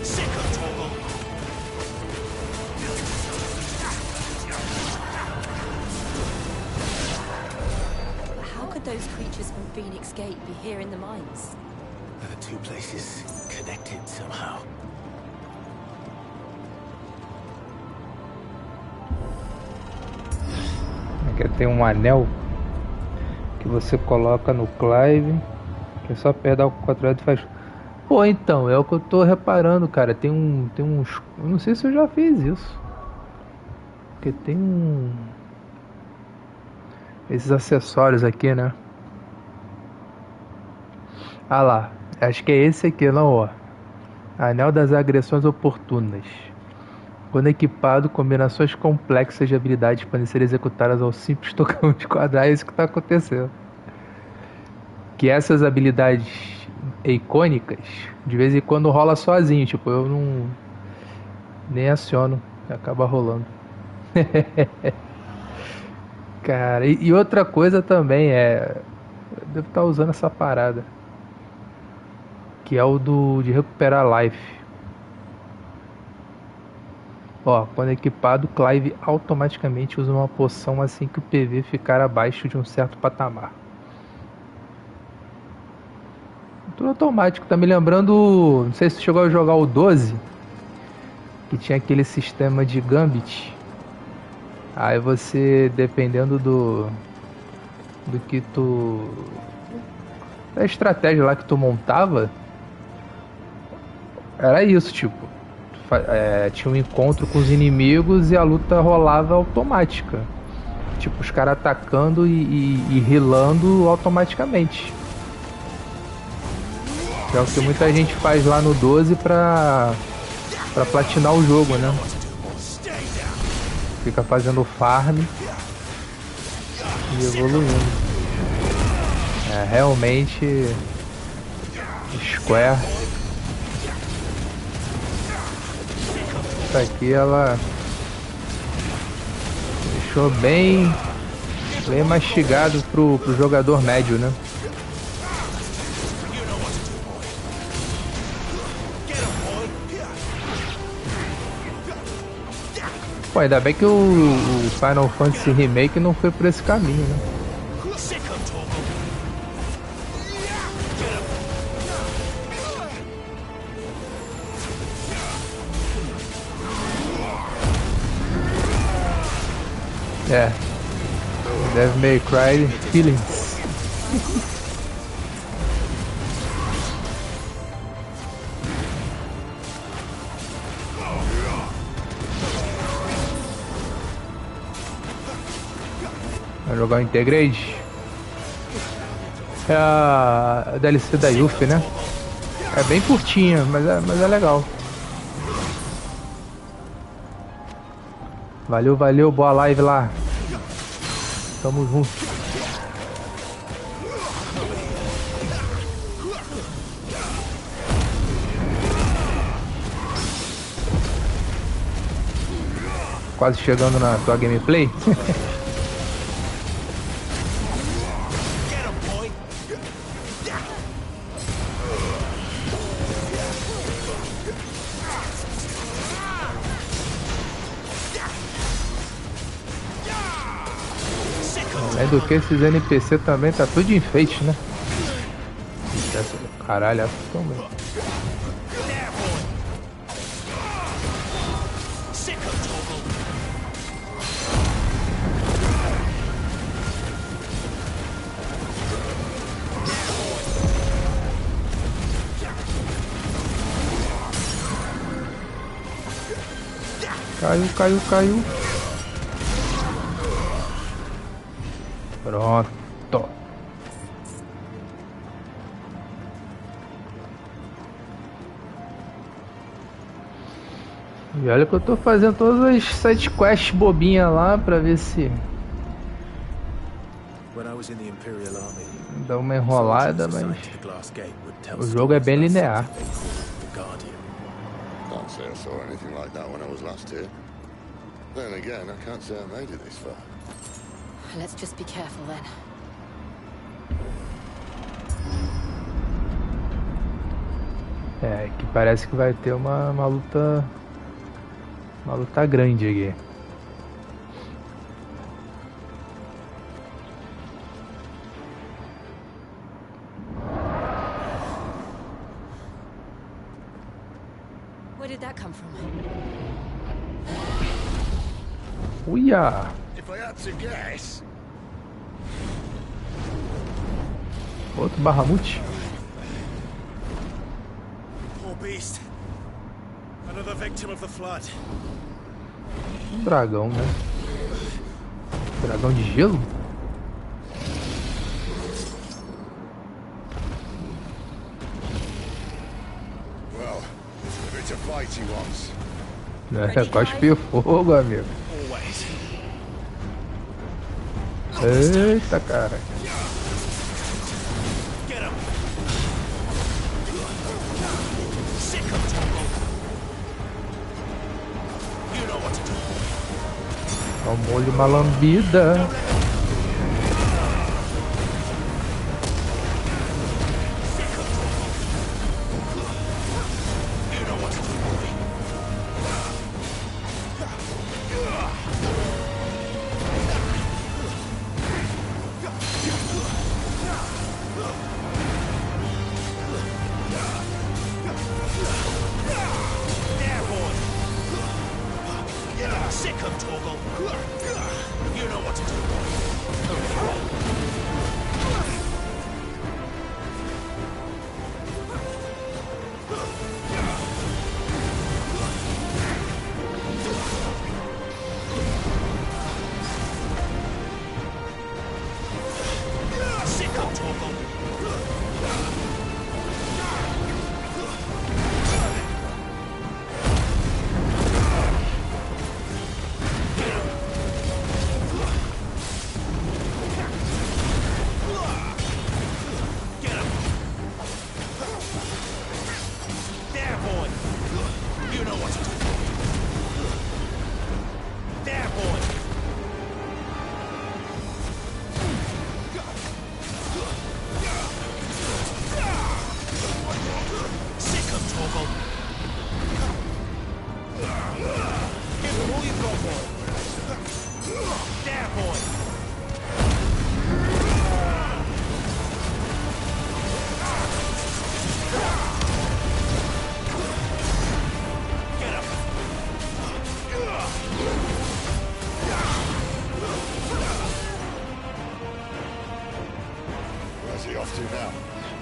Sick of trouble. How could those creatures from Phoenix Gate be here in the mines? Are the two places connected somehow? Aqui tem um anel que você coloca no Clive, que é só apertar o quadrado e faz. Pô, então, é o que eu tô reparando, cara. Tem uns. Eu não sei se eu já fiz isso. Porque tem esses acessórios aqui, né? Ah lá, acho que é esse aqui, não, ó. Anel das agressões oportunas. Quando equipado, combinações complexas de habilidades podem ser executadas ao simples tocar de quadrado. É isso que tá acontecendo. Que essas habilidades icônicas, de vez em quando rola sozinho. Tipo, eu não... nem aciono. Acaba rolando. Cara, e outra coisa também é... eu devo estar usando essa parada. Que é o de recuperar life. Ó, quando equipado, Clive automaticamente usa uma poção assim que o PV ficar abaixo de um certo patamar. Tudo automático, tá me lembrando... não sei se você chegou a jogar o 12, que tinha aquele sistema de Gambit. Aí você, dependendo do que tu... da estratégia lá que tu montava, era isso, tipo... tinha um encontro com os inimigos e a luta rolava automática. Tipo, os caras atacando e healando automaticamente. Que é o que muita gente faz lá no 12 pra platinar o jogo, né? Fica fazendo farm e evoluindo. É, realmente Square. Essa aqui ela deixou bem mastigado pro jogador médio, né? Pô, ainda bem que o Final Fantasy Remake não foi por esse caminho, né? É, Devil May Cry Feelings. Vai jogar o Integrate. É a DLC da Yuffie, né? É bem curtinha, mas é legal. Valeu, valeu, boa live lá. Tamo junto. Quase chegando na tua gameplay. Além do que esses NPC também tá tudo de enfeite, né? Caralho, essa também. Caiu. Pronto. E olha que eu tô fazendo todas as side quests bobinhas lá pra ver se dá uma enrolada, mas o jogo é bem linear. Can't say I saw anything like that when I was last here. Then again, I can't say I made it this far. Let's just be careful then. É, que parece que vai ter uma luta grande aqui. Where did that come from? Uia! If I had to guess. Outro Bahamut. Poor beast. Another victim of the flood. Um dragão, né? Dragão de gelo? Well, if it's a fight he wants. É, cospe fogo, amigo. Eita, cara. Ó o molho, uma lambida.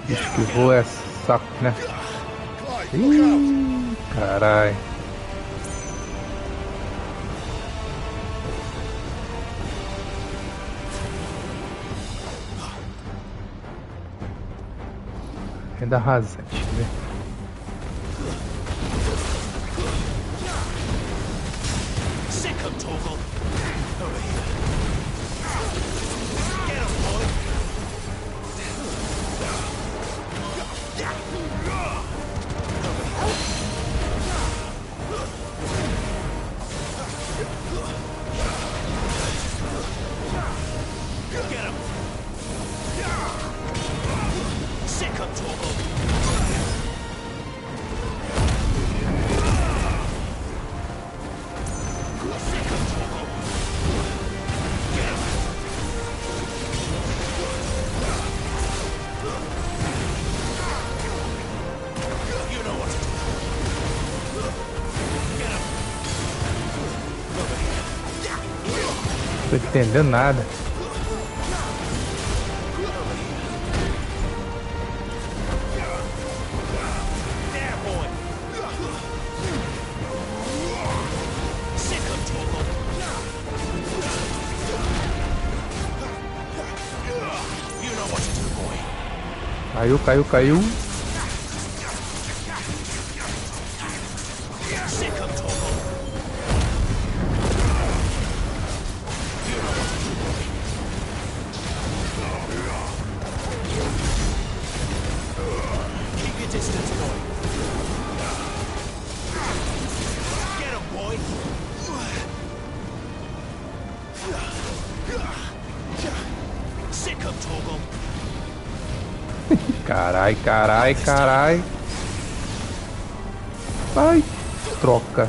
Bicho que voa é saco, né? Ih, carai. Ainda rasante, né? Não tô entendendo nada. Caiu. Carai. Ai, troca.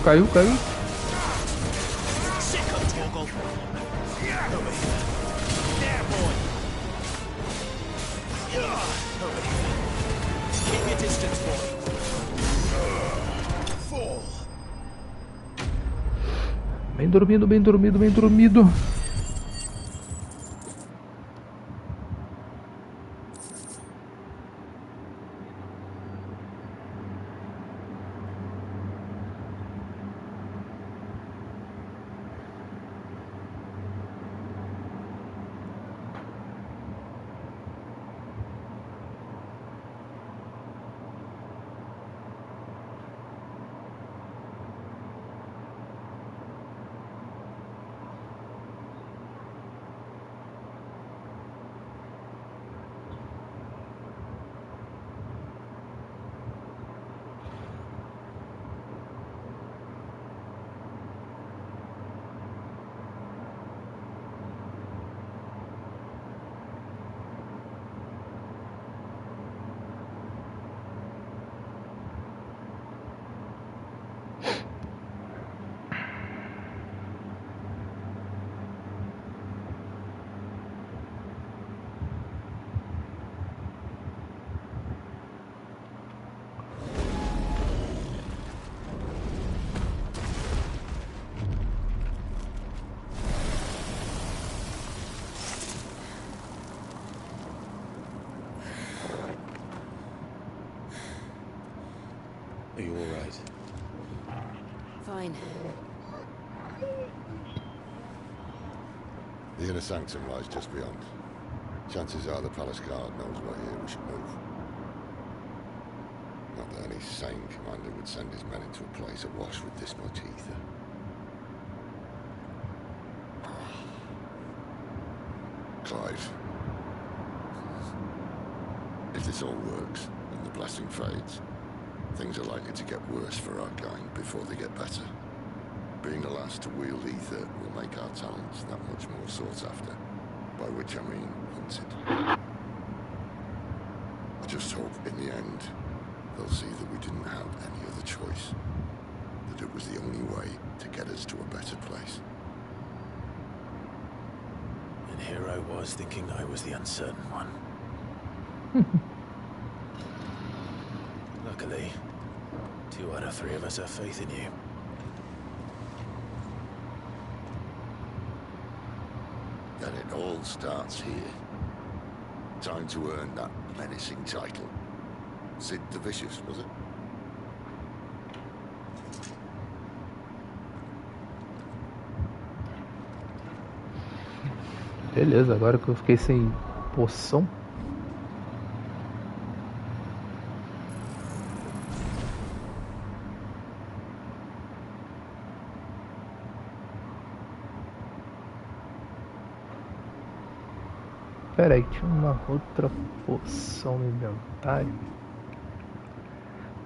Caiu. Bem dormido. Are you all right? Fine. The inner sanctum lies just beyond. Chances are the palace guard knows we're here. We should move. Not that any sane commander would send his men into a place awash with this much ether. Clive. If this all works, and the blessing fades, Things are likely to get worse for our kind before they get better. Being the last to wield ether will make our talents that much more sought after. By which I mean hunted. I just hope in the end they'll see that we didn't have any other choice. That it was the only way to get us to a better place. And here I was thinking I was the uncertain one. Luckily, 2 out of 3 of us have faith in you. And it all starts here. Time to earn that menacing title. Sid the Vicious, was it? Beleza, agora que eu fiquei sem poção. Pera aí, tinha uma outra poção no inventário.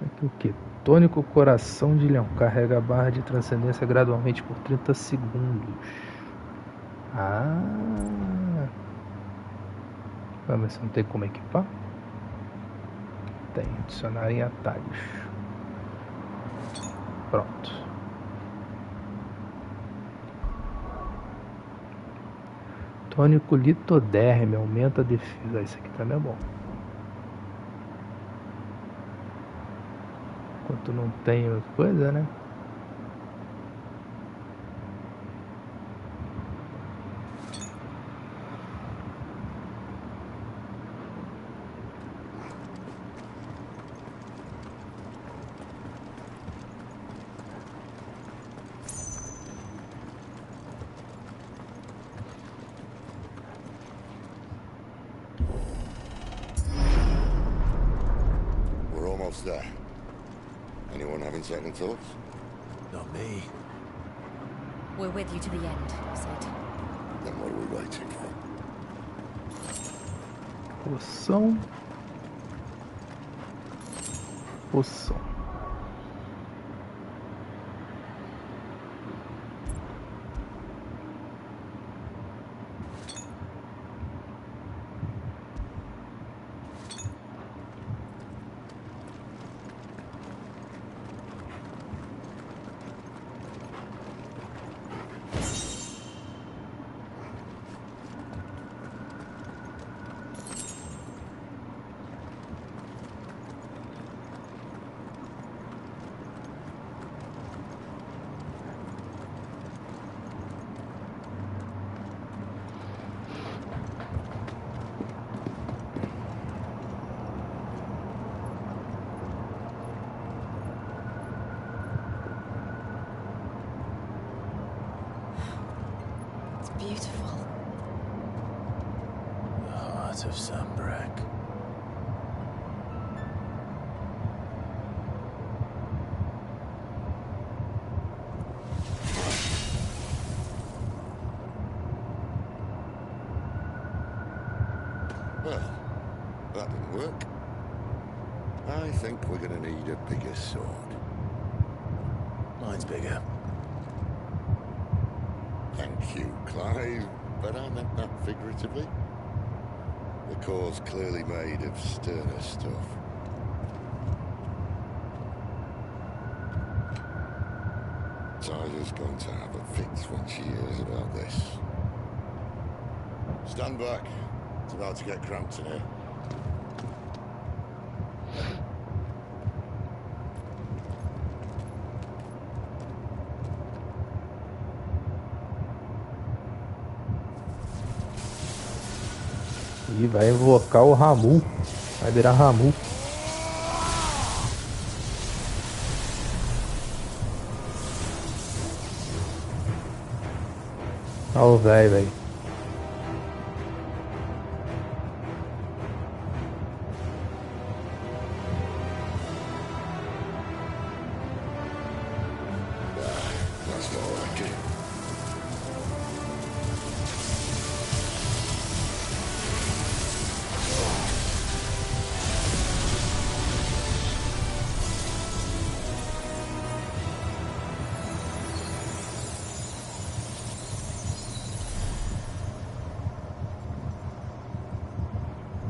Aqui o que? Tônico Coração de Leão. Carrega a barra de transcendência gradualmente por 30 segundos. Ah! Vamos ver se não tem como equipar. Tem, adicionar em atalhos. Pronto. Tônico Litoderme, aumenta a defesa. Esse aqui também é bom. Enquanto não tem outra coisa, né? There. Anyone having second thoughts? Not me. We're with you to the end, Sid. Then what are we waiting for? Poção. Poção. Beautiful. The heart of Sunbreak. Well, that didn't work. I think we're gonna need a bigger sword. Mine's bigger. Thank you, Clive, but I meant that figuratively. The core's clearly made of sterner stuff. Tyler's going to have a fix when she hears about this. Stand back. It's about to get cramped in here. E vai invocar o Ramu. Vai virar Ramu. Olha o velho. That's more like it.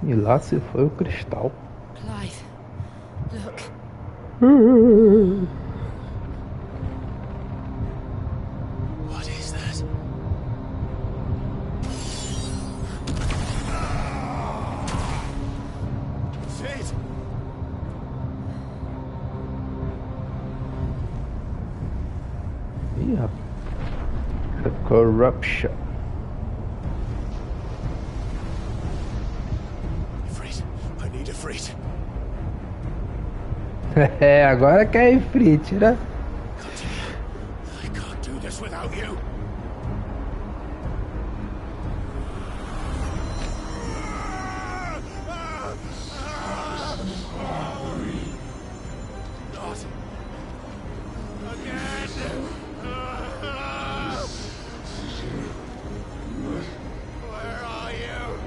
E lá se foi o cristal. Clive, look. What is that? Sid! Ih, rapaz. The corruption. Ifrit, I need Ifrit. É, agora que é Ifrit, né? I can't do this without you. Not again. Where are you?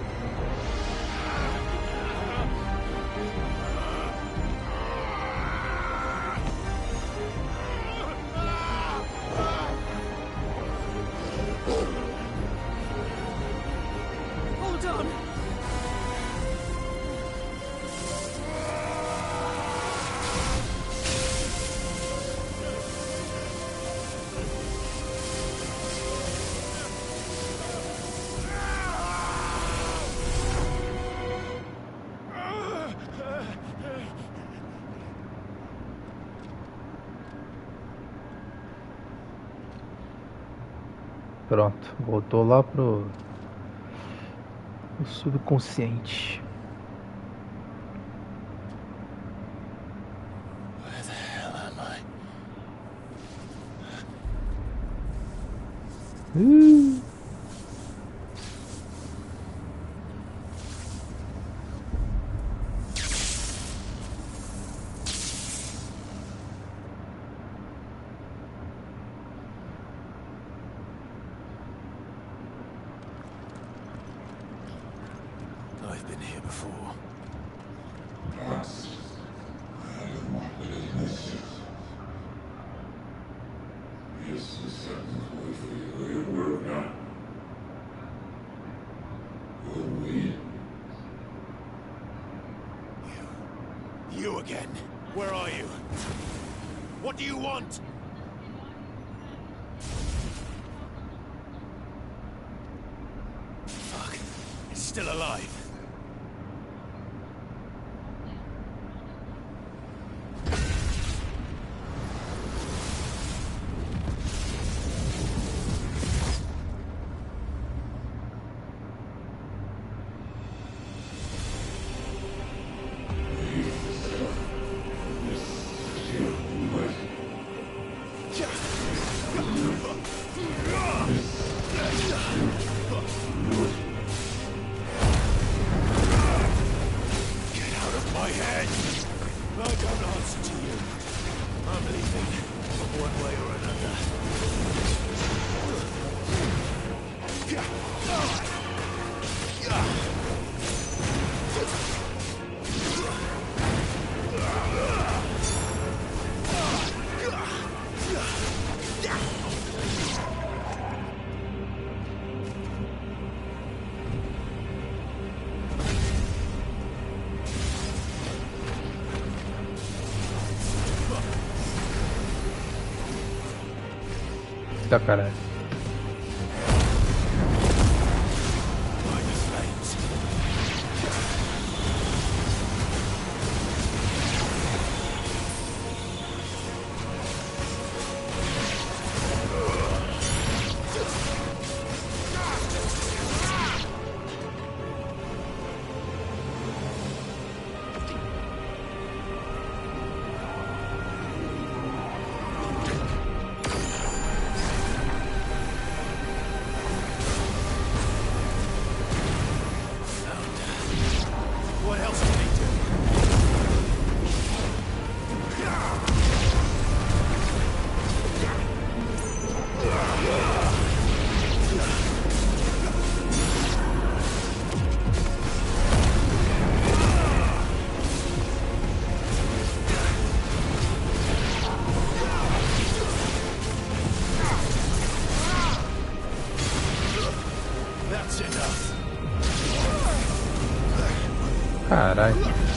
Hold on. Pronto, voltou lá pro subconsciente. Where the hell am I? I've been here before. You again? Where are you? What do you want? Fuck. It's still alive. Tá, caralho. That's enough. Caralho.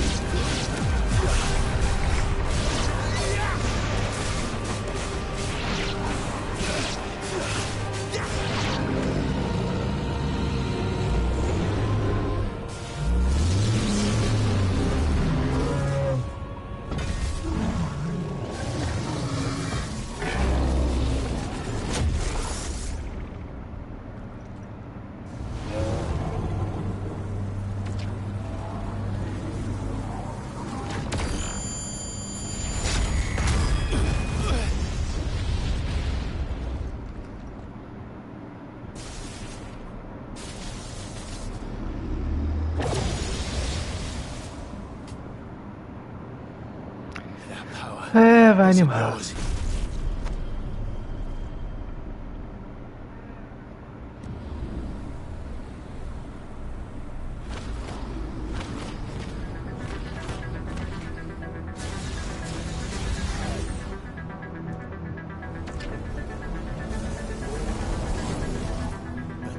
É, vai animar.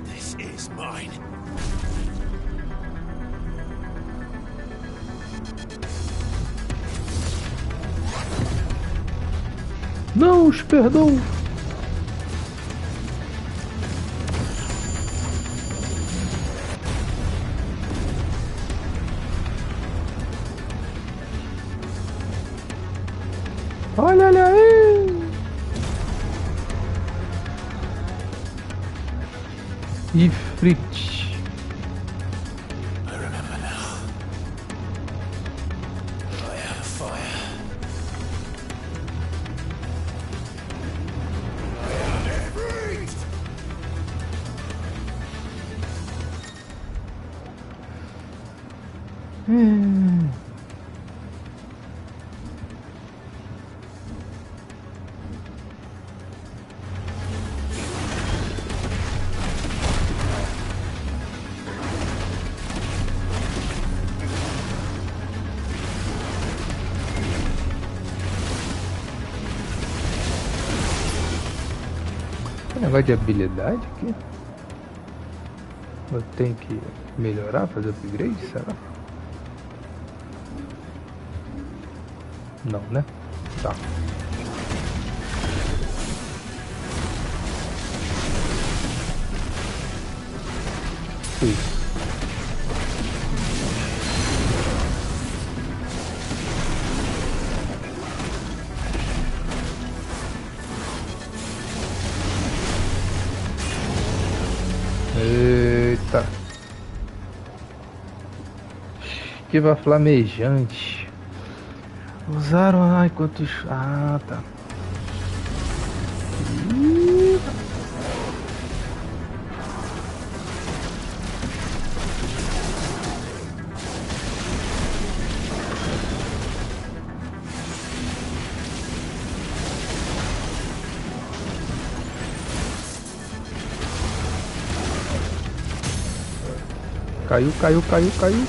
This is mine. Não os perdoo. Olha ele aí. Ifrit. Tem negócio de habilidade aqui? Eu tenho que melhorar, fazer upgrade, será? Não, né? Tá. Isso. Eita. Esquiva flamejante. Usaram... Ai, quantos... Ah, tá. Caiu, caiu, caiu, caiu.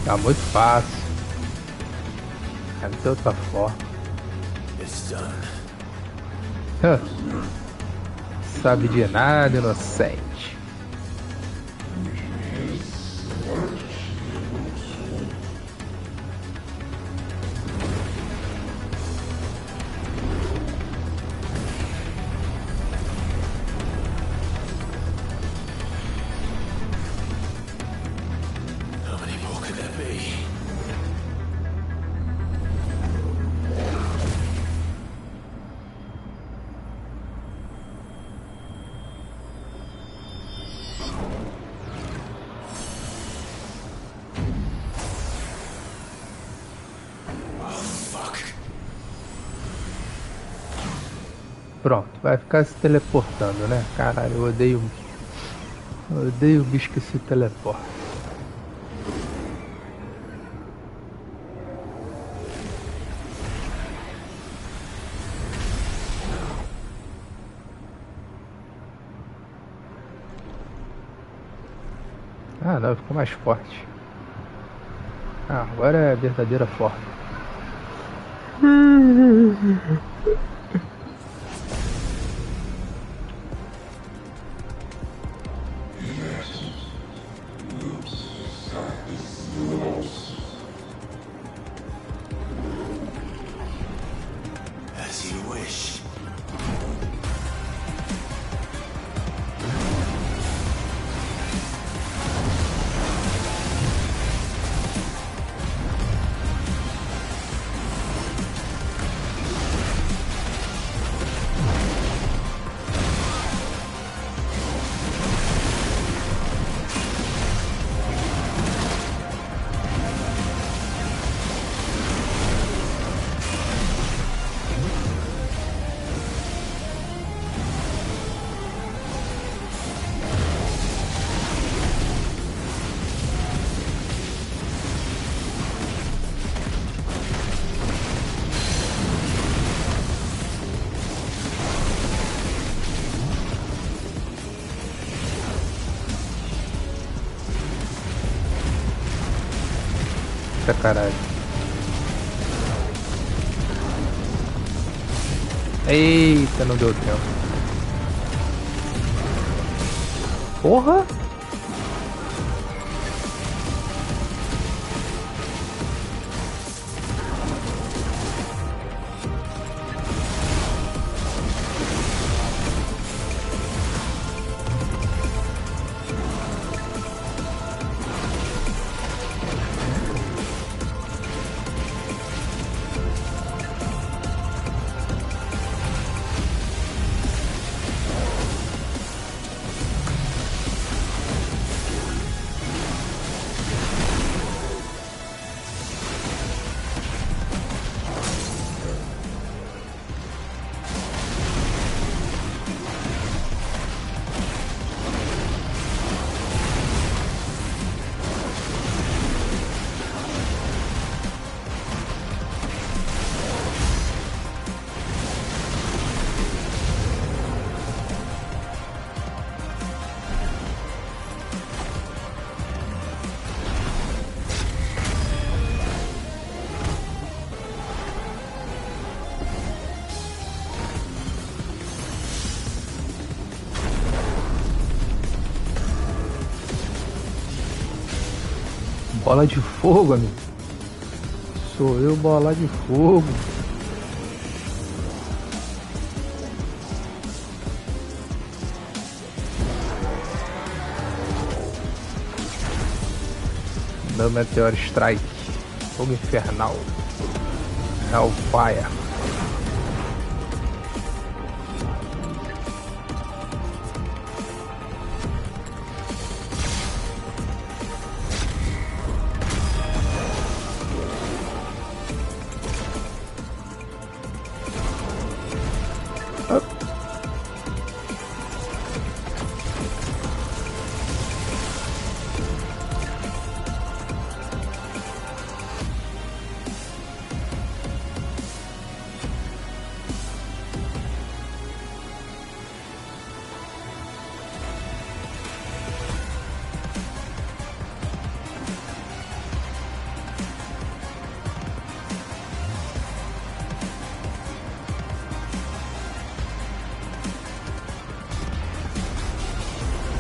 Tá muito fácil. Não tem outra forma. Sabe de nada, inocente. Pronto, vai ficar se teleportando, né? Caralho, eu odeio o bicho que se teleporta. Ah, não, ficou mais forte. Ah, agora é a verdadeira forma. As you wish. Caralho. Eita, não deu tempo. Porra! Bola de fogo, amigo. Sou eu, bola de fogo. Meu Meteor Strike. Fogo infernal. Hellfire.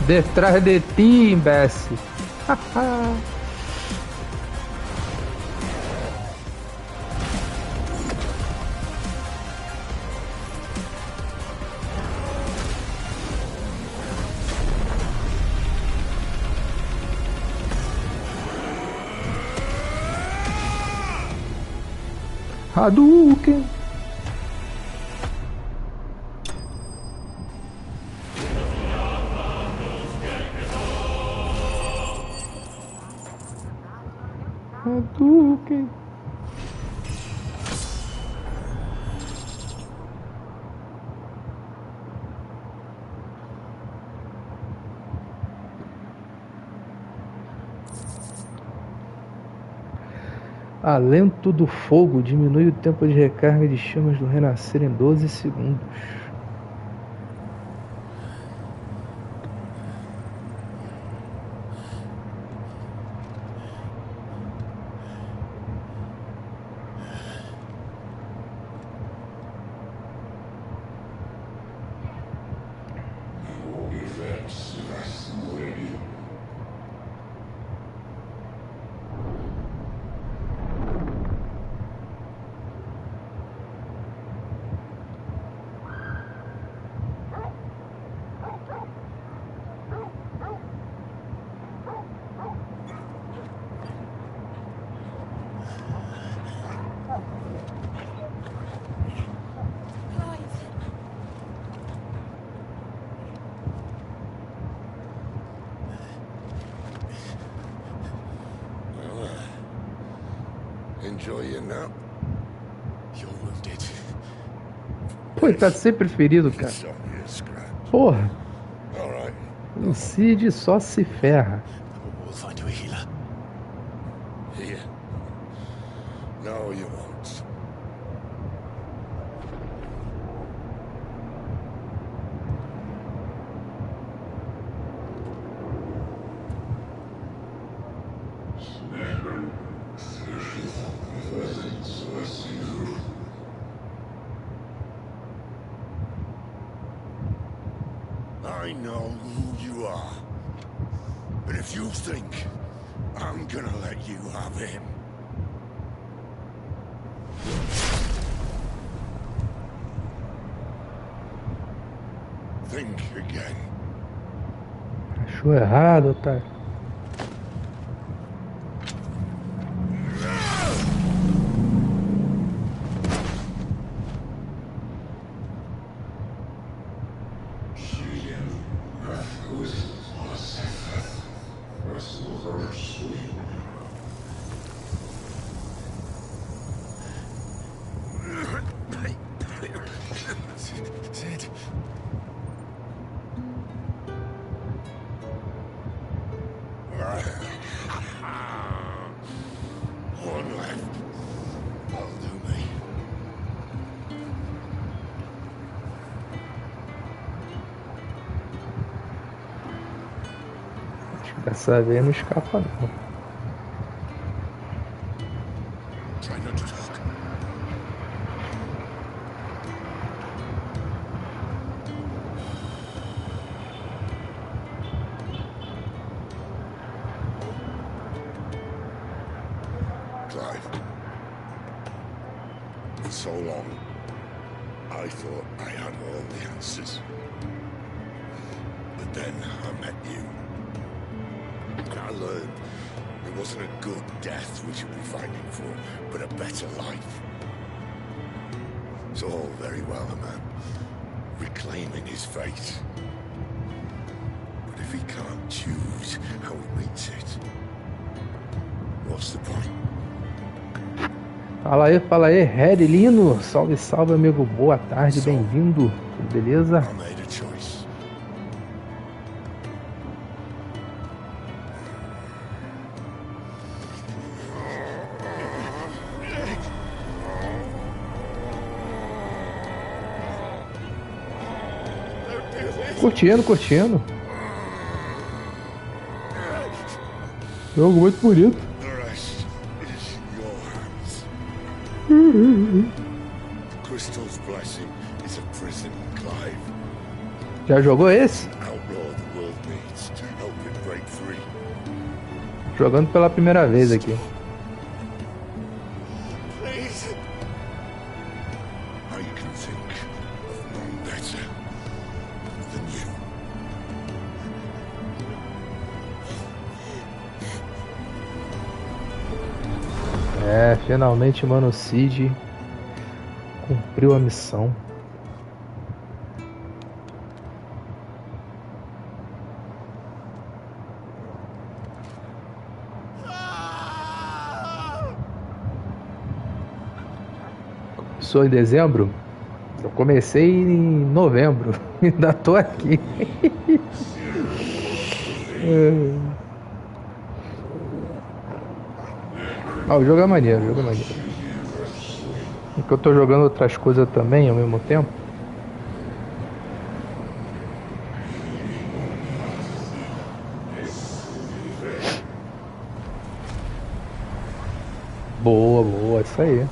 Detrás de ti, imbécil. Hadouken. Hadouken. Alento do fogo diminui o tempo de recarga de chamas do renascer em 12 segundos. Pô, ele tá sempre ferido, cara. Porra. O Cid só se ferra. I know who you are. But if you think I'm gonna let you have him... Think again. Achou errado, otário. Dessa vez não escapa não. Clive, for so long, I thought I had all the answers. But then I met you. And I learned it wasn't a good death we should be fighting for, but a better life. It's all very well a man reclaiming his fate. But if he can't choose how he meets it, what's the point? Fala aí, Redlino. Salve, salve, amigo. Boa tarde, bem-vindo. Tudo beleza? Curtindo. Jogo muito bonito. Crystal's blessing is a prison, Clive. Já jogou esse? Outlaw the world needs to help it break free. Jogando pela primeira vez aqui. Please. I can think of none better than you. É, finalmente, mano, o Cid cumpriu a missão. Começou em dezembro? Eu comecei em novembro. Ainda tô aqui. Ah, o jogo é maneiro, o jogo é maneiro. Porque eu tô jogando outras coisas também ao mesmo tempo. Boa, boa, isso aí.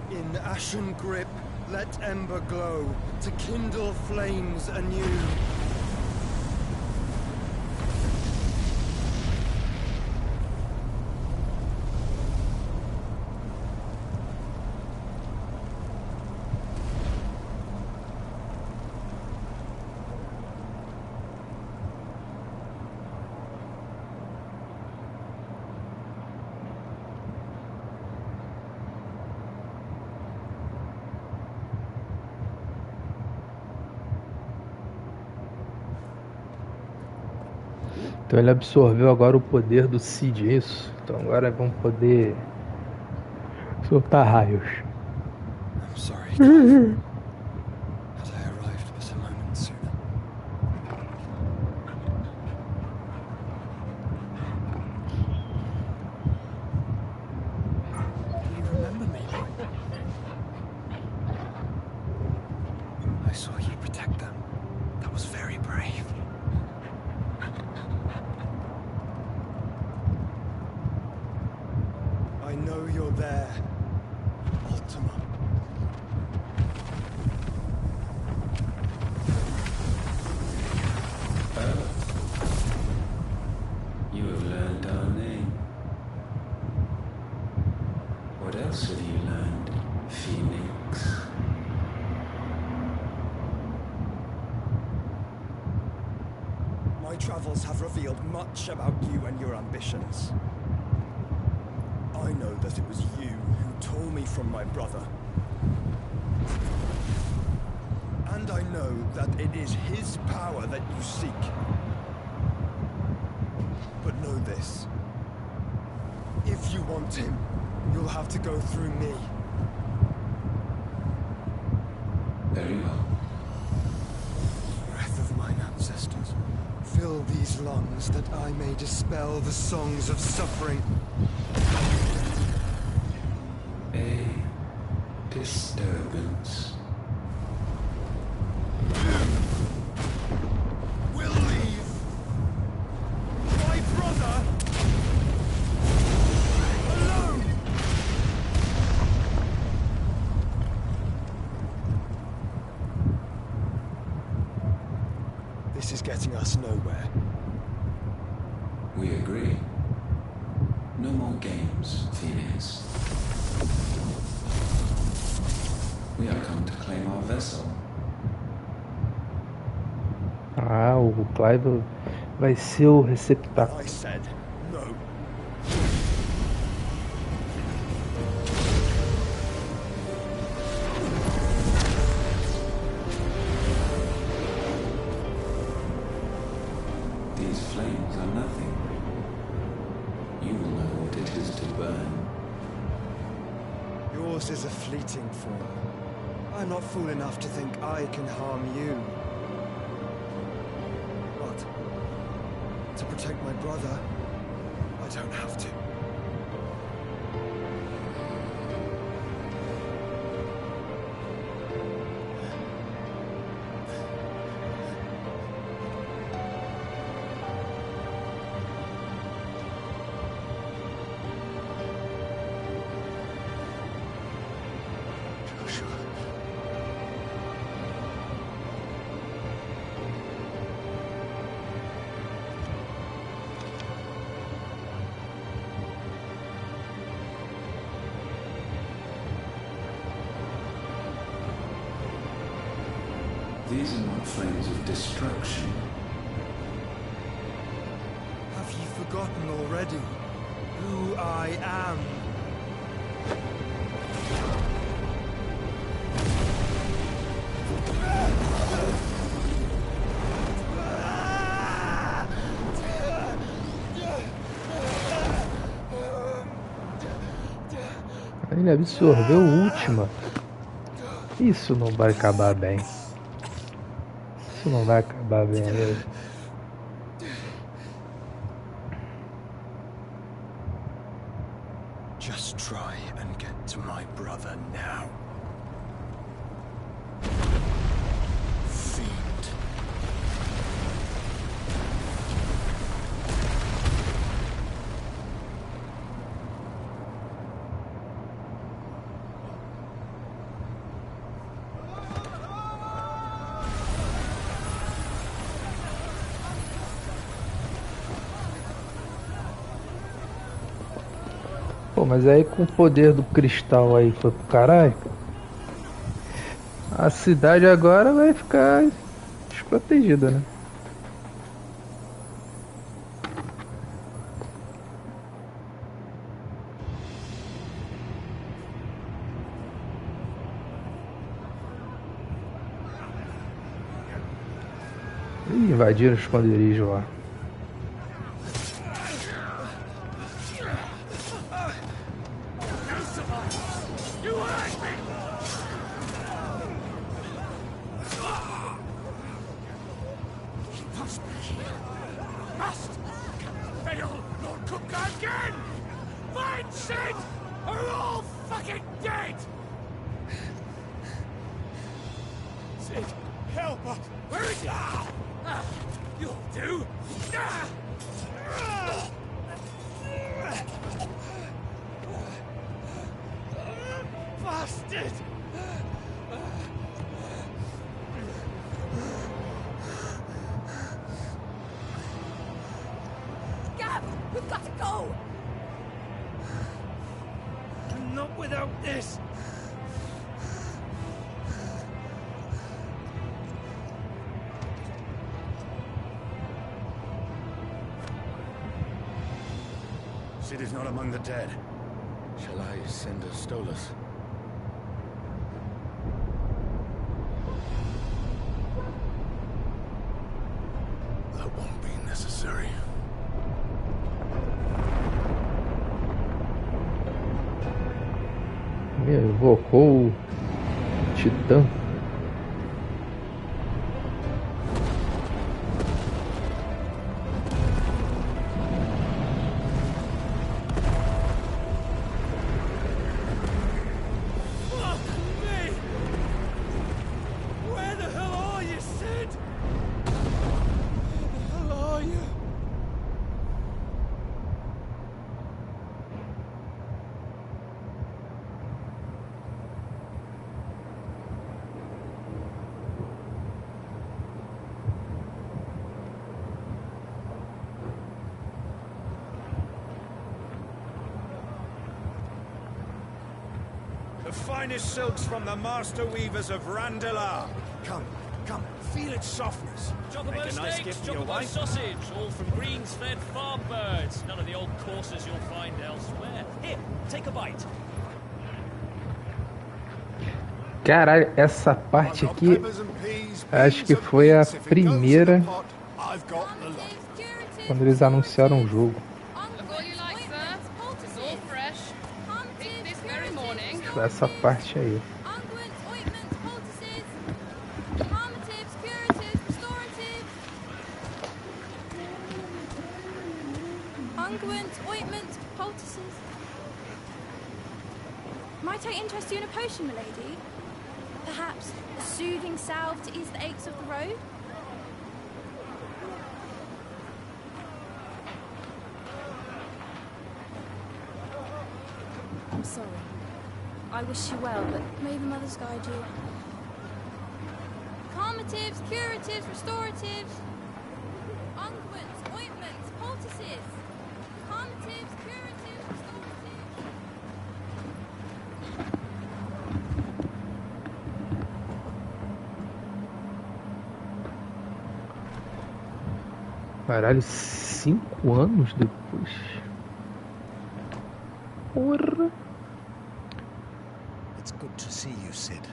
In ashen grip, let ember glow to kindle flames anew. Então ele absorveu agora o poder do Cid, é isso? Então agora vamos poder soltar raios. I'm sorry, Clive. Had I arrived but a moment sooner. Do you remember me? I saw you protect them. That was very brave. I know you're there, Ultima. You have learned our name. What else have you learned, Phoenix? My travels have revealed much about you and your ambitions. I know that it was you who tore me from my brother. And I know that it is his power that you seek. But know this. If you want him, you'll have to go through me. Very well. Breath of mine ancestors, fill these lungs that I may dispel the songs of suffering. A disturbance. We'll leave. My brother alone. This is getting us nowhere. We agree. No more games, Phoenix. We are come to claim our vessel. Ah, o Clive vai ser o receptáculo. I said no. These flames are nothing. You will know what it is to burn. Yours is a fleeting form. I'm not fool enough to think I can harm you. But to protect my brother, I don't have to. These are not flames of destruction. Have you forgotten already who I am? Ele absorveu o Última. Isso não vai acabar bem. Isso não vai acabar bem, velho. Just try and get to my brother now. Fiend. Pô, mas aí com o poder do cristal aí foi pro caralho. A cidade agora vai ficar desprotegida, né? Ih, invadiram o esconderijo lá. We've got to go! Not without this! Sid is not among the dead. Shall I send a Stolas? That won't be necessary. Evocou o Titã. The finest silks from the master weavers of Randalar. Come, feel its softness. Chocobo Make a nice steaks, gift for your chocobo wife. sausage, all from greens-fed farm birds. None of the old courses you'll find elsewhere. Here, take a bite. Caralho, essa parte aqui acho que foi a primeira quando eles anunciaram o jogo. Foi essa parte aí. Unguents, ointments, poultices. Might I interest you in a potion, milady? Perhaps a soothing salve to ease the aches of the road? I'm sorry. I wish you well, but may the mothers guide you. Calmatives, curatives, restoratives. Unguents, ointments, poultices. Calmatives, curatives, restoratives. Caralho, 5 anos depois. Porra. It's good to see you, Sid.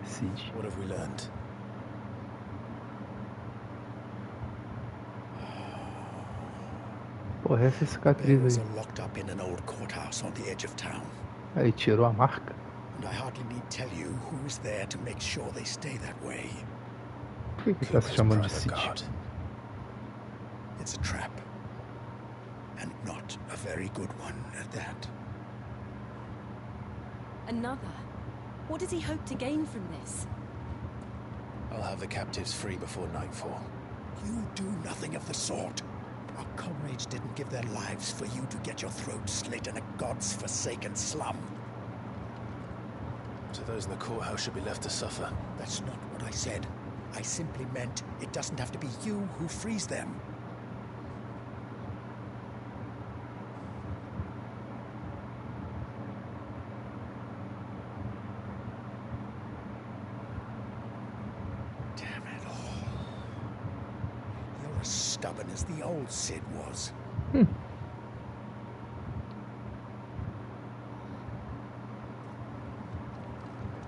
Sid. What have we learned? Porra, essa cicatriz aí. Locked up in an old courthouse on the edge of town. Aí tirou a marca. And I hardly need tell you who is there to make sure they stay that way. Por que tá se chamando de sítio? It's a trap. And not a very good one at that. Another? What does he hope to gain from this? I'll have the captives free before nightfall. You do nothing of the sort. Our comrades didn't give their lives for you to get your throat slit in a god's forsaken slum. So those in the courthouse should be left to suffer. That's not what I said. I simply meant it doesn't have to be you who frees them. Damn it all. You're as stubborn as the old Sid was.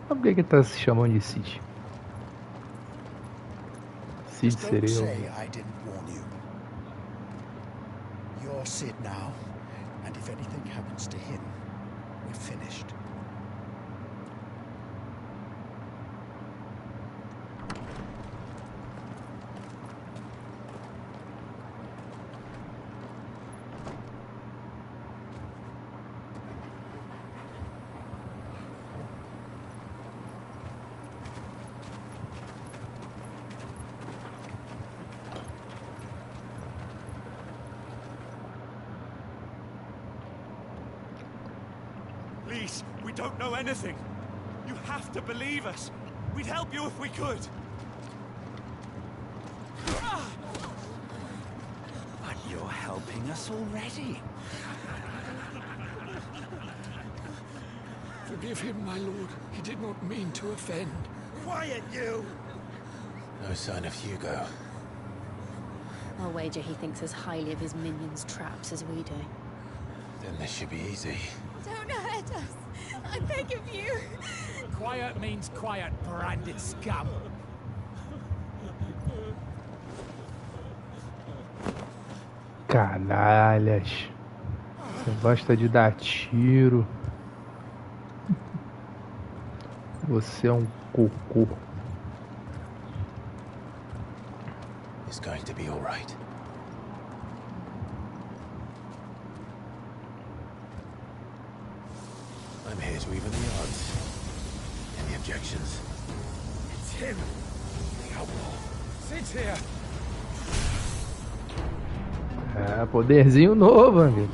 Por que tá se chamando de Cid? Cid seria Don't say I didn't warn you. You're Sid now, and if anything happens to him, we're finished. Please, we don't know anything. You have to believe us. We'd help you if we could. But you're helping us already. Forgive him, my lord. He did not mean to offend. Quiet, you! No sign of Hugo. I'll wager he thinks as highly of his minions' traps as we do. Then this should be easy. Don't hurt us. I beg of you. Quiet means quiet, branded scum. Canalhas. Você gosta de dar tiro. Você é um cocô. It's going to be all right. I'm here to even the odds. Any objections? It's him! The outlaw! Sid's here! É, poderzinho novo, amigo.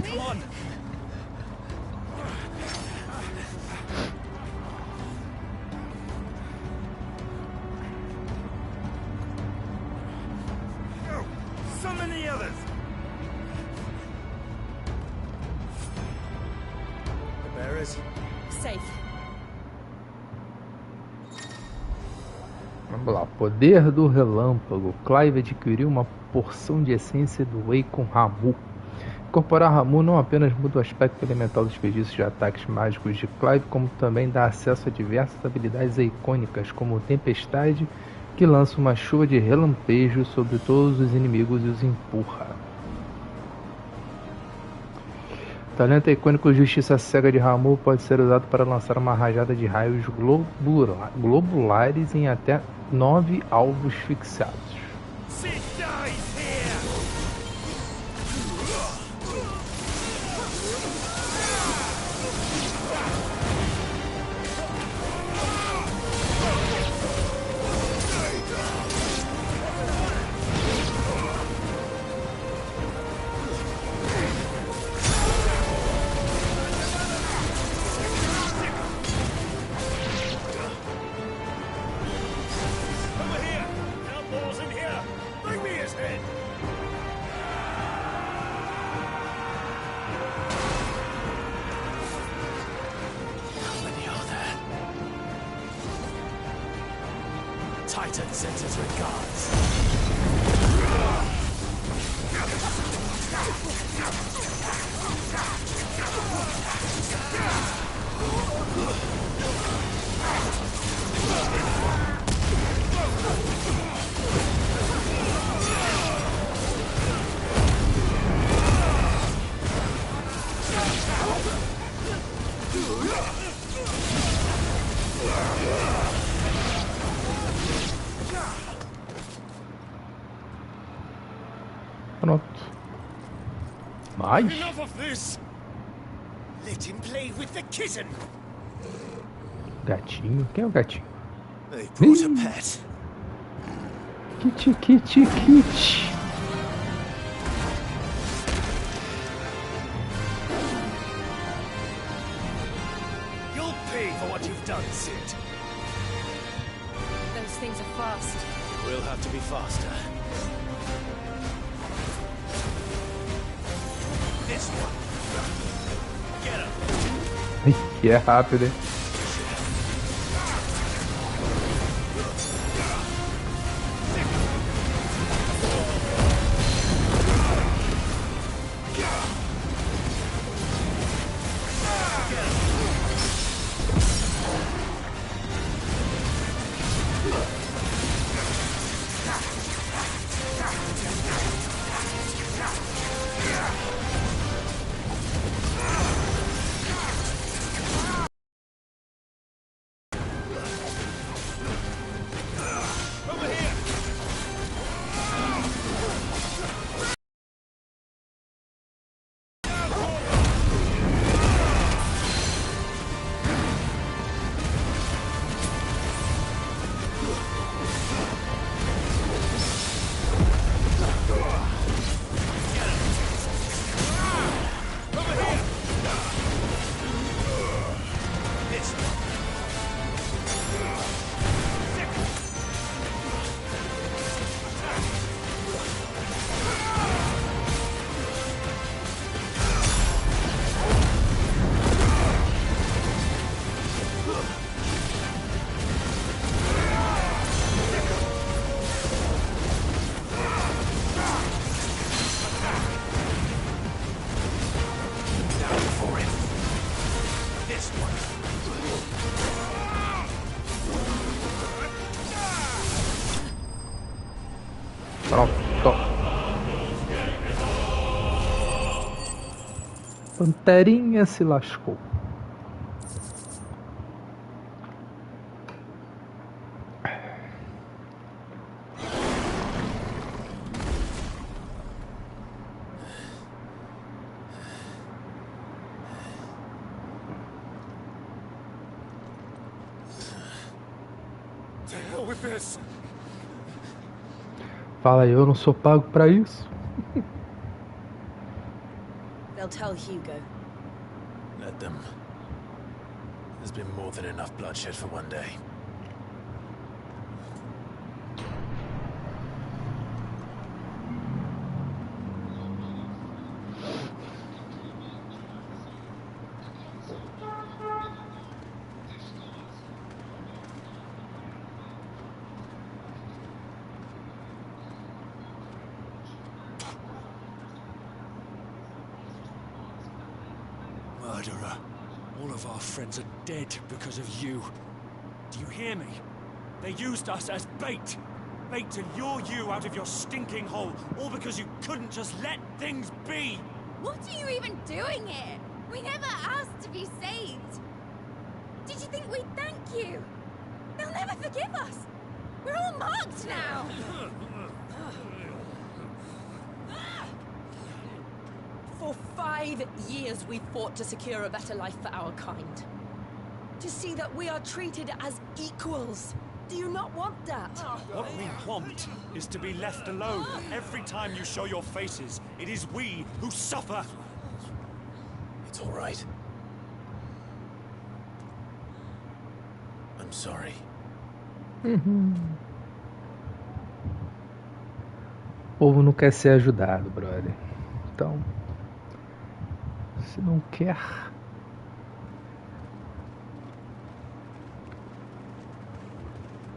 Come on! Go! Summon the others! The bearers? Safe. Vamos lá, poder do relâmpago. Clive adquiriu uma porção de essência do Whey com Ramu. Incorporar Ramu não apenas muda o aspecto elemental dos feitiços de ataques mágicos de Clive, como também dá acesso a diversas habilidades icônicas, como Tempestade, que lança uma chuva de relampejos sobre todos os inimigos e os empurra. O talento icônico Justiça Cega de Ramu pode ser usado para lançar uma rajada de raios globulares em até 9 alvos fixados. Titan sends his regards. Pronto. Mais? Enough of this. Let him play with the kitten. Gatinho? Quem é o gatinho? They brought a pet. Kitty, kitty, kitty. You'll pay for what you've done, Sid. Those things are fast. We'll have to be faster. This one. Get him. Que é rápido, hein? Pronto. Panterinha se lascou. To hell with this. Fala, eu não sou pago pra isso. They'll tell Hugo. Let them. There's been more than enough bloodshed for one day. Murderer. All of our friends are dead because of you. Do you hear me? They used us as bait. Bait to lure you out of your stinking hole, all because you couldn't just let things be. What are you even doing here? We never asked to be saved. Did you think we'd thank you? They'll never forgive us. We're all marked now. For 5 years we fought to secure a better life for our kind. To see that we are treated as equals. Do you not want that? What we want is to be left alone. Every time you show your faces, it is we who suffer. It's all right. I'm sorry. O povo não quer ser ajudado, brother. Então, se não quer...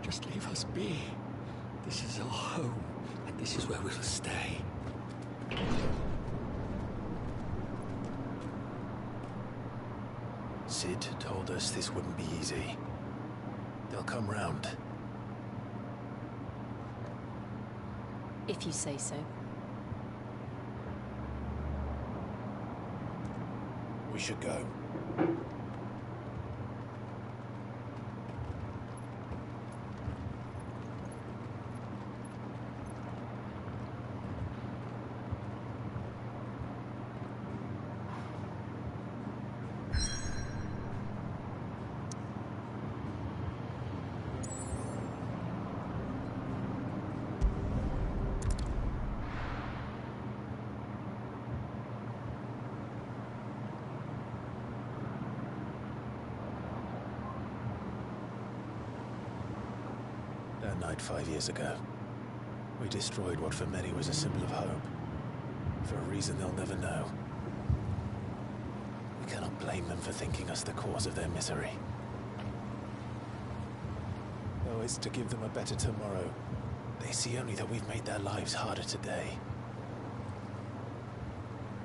Just leave us be. This is our home, and this is where we'll stay. Sid told us this wouldn't be easy. They'll come round. If you say so. We should go. That night 5 years ago, we destroyed what for many was a symbol of hope. For a reason they'll never know. We cannot blame them for thinking us the cause of their misery. Though it's to give them a better tomorrow, they see only that we've made their lives harder today.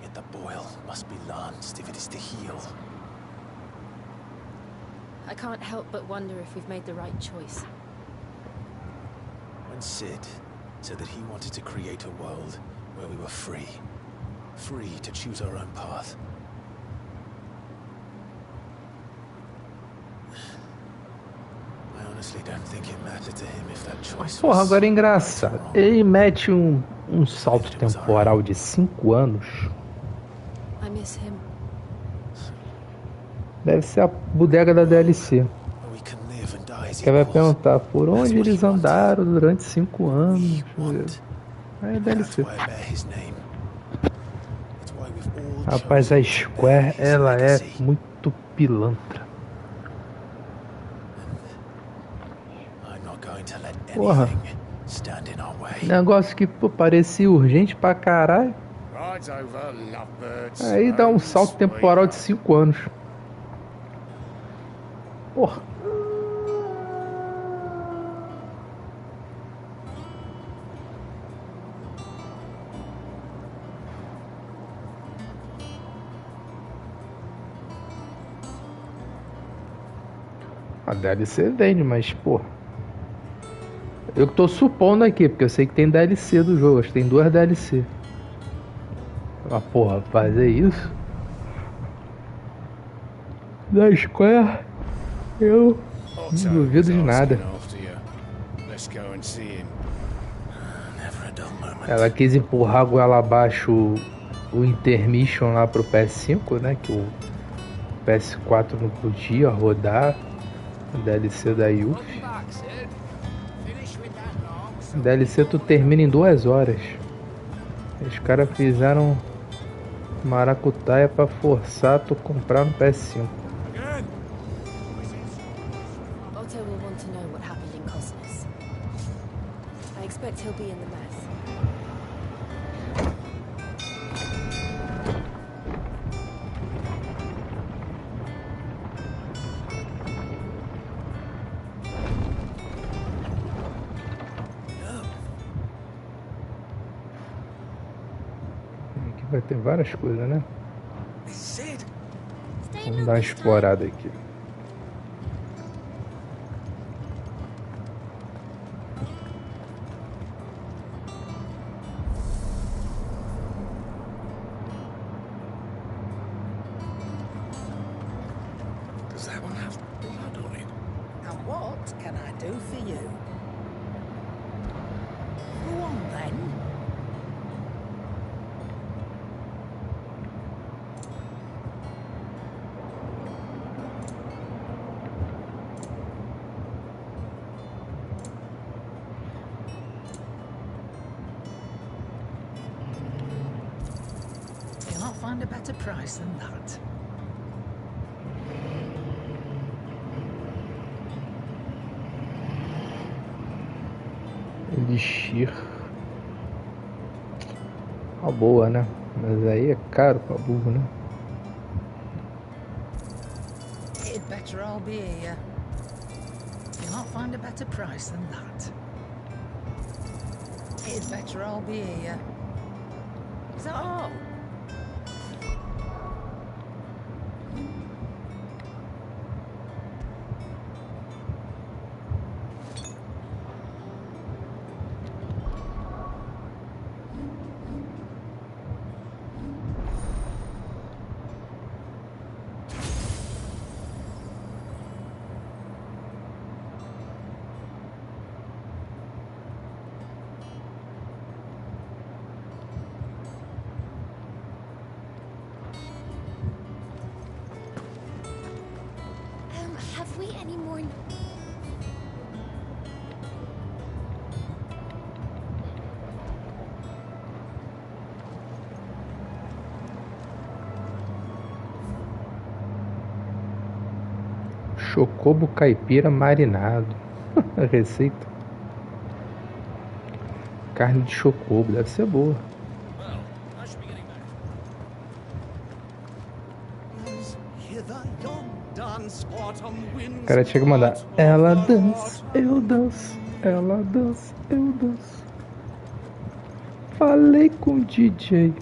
Yet the boil must be lanced if it is to heal. I can't help but wonder if we've made the right choice. When Sid said that he wanted to create a world where we were free. Free to choose our own path. I honestly don't think it mattered to him if that choice Porra, was... agora é engraçado. Ele mete um salto temporal de 5 anos. I miss him. Deve ser a bodega da DLC. Que vai perguntar por onde eles andaram durante 5 anos. Aí é DLC. Rapaz, a Square, ela é muito pilantra. Porra. Negócio que pô, parecia urgente pra caralho. Aí dá um salto temporal de 5 anos. Porra. A DLC vende, mas pô. Eu tô supondo aqui, porque eu sei que tem DLC do jogo. Acho que tem 2 DLC. Mas porra, fazer isso da Square, eu não duvido de nada. Ela quis empurrar goela abaixo o Intermission lá pro PS5, né? Que o PS4 não podia rodar. DLC da Yuffie. DLC tu termina em 2 horas. Os caras fizeram maracutaia pra forçar tu comprar no PS5. Otto will want to know what happened in Cosmos. I expect he'll be in the mess. Vai ter várias coisas, né? Vamos dar uma explorada aqui. Does that one have blood on it? And what can I do for you? Go on then. Find a better price than that. Elixir. Uma boa, né? Mas aí é caro pra burro, né? It'd better all be here. You'll not find a better price than that. It'd better all be here. Is that all? Have we any more? Chocobo caipira marinado. A receita. Carne de chocobo, deve ser boa. O cara chega a mandar: ela dança, eu danço, ela dança, eu danço. Falei com o DJ.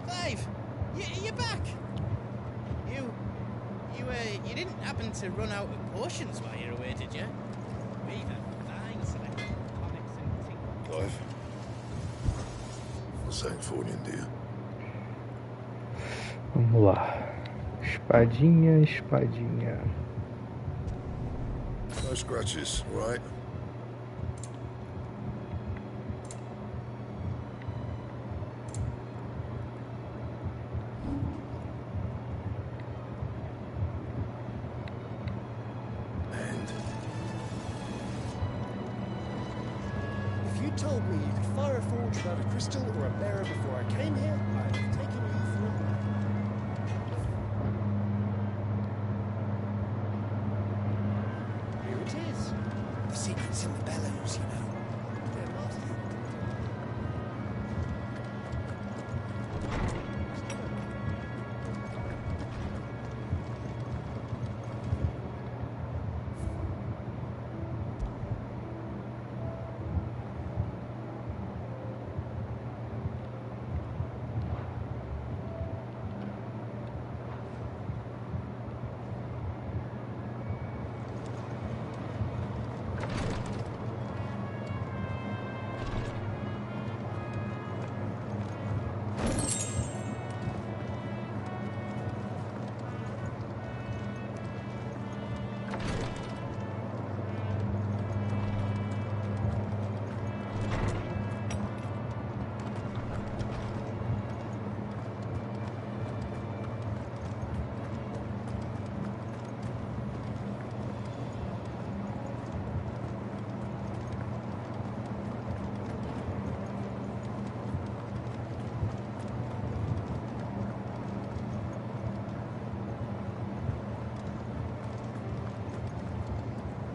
Dave, you're back. You didn't happen to run out of potions while you were away, did you? We've a fine selection of tonics and tea. Clive, what's that for in India? Vamos lá. Espadinha, espadinha. No scratches, right? If you told me you could fire a forge without a crystal or a bearer before I came here, I'd have taken you for a man. Here it is. The secret's in the bellows, you know. They're lost.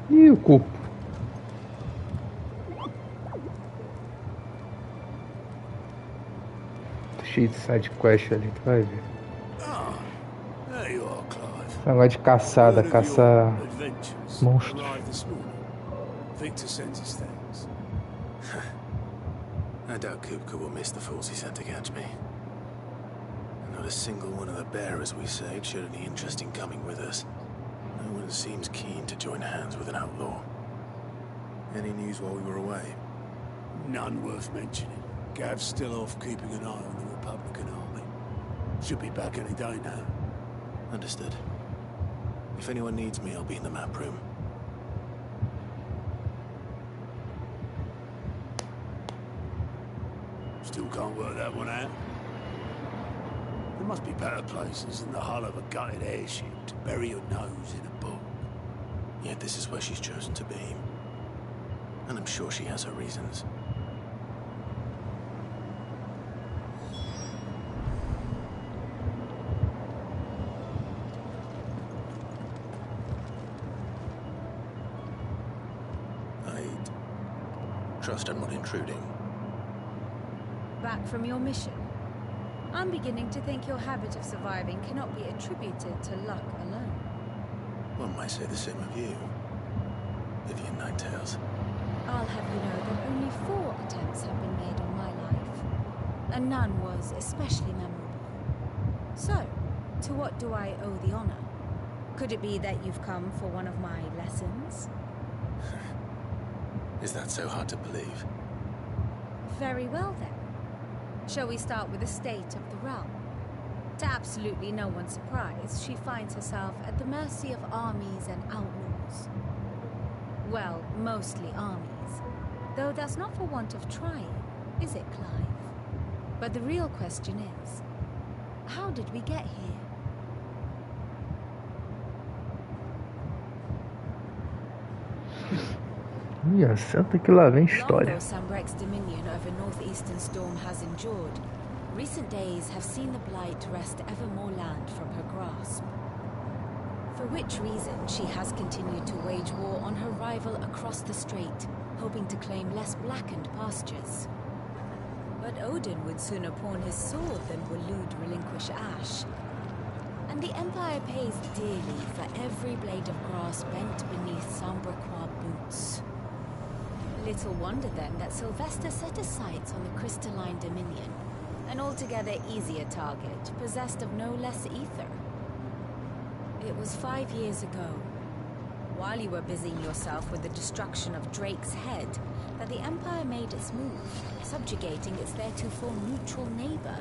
E o cupo? Tá cheio de side quest ali, tu vai ver. There you are, Clive. Negócio de caçada, caçar monstros. Victor sends his thanks. I doubt Kupka will miss the fools he sent to catch me. Not a single one of the bearers we saved showed any interest in coming with us. No one seems keen to join hands with an outlaw. Any news while we were away? None worth mentioning. Gav's still off keeping an eye on the Republican army. Should be back any day now. Understood. If anyone needs me, I'll be in the map room. Still can't work that one out. There must be better places than the hull of a gutted airship to bury your nose in a book. Yet this is where she's chosen to be. And I'm sure she has her reasons. I trust I'm not intruding. Back from your mission? I'm beginning to think your habit of surviving cannot be attributed to luck alone. One might say the same of you, Vivian Ninetails. I'll have you know that only 4 attempts have been made on my life, and none was especially memorable. So, to what do I owe the honor? Could it be that you've come for one of my lessons? Is that so hard to believe? Very well then. Shall we start with the state of the realm? To absolutely no one's surprise, she finds herself at the mercy of armies and outlaws. Well, mostly armies. Though that's not for want of trying, is it, Clive? But the real question is, how did we get here? Ih, senta que lá vem história. Long though Sambrek's dominion over northeastern Storm has endured, recent days have seen the blight wrest ever more land from her grasp. For which reason she has continued to wage war on her rival across the strait, hoping to claim less blackened pastures. But Odin would sooner pawn his sword than Waloed relinquish Ash. And the Empire pays dearly for every blade of grass bent beneath Sambraquois boots. Little wonder then that Sylvester set his sights on the crystalline Dominion, an altogether easier target, possessed of no less ether. It was 5 years ago, while you were busying yourself with the destruction of Drake's head, that the Empire made its move, subjugating its theretofore neutral neighbor.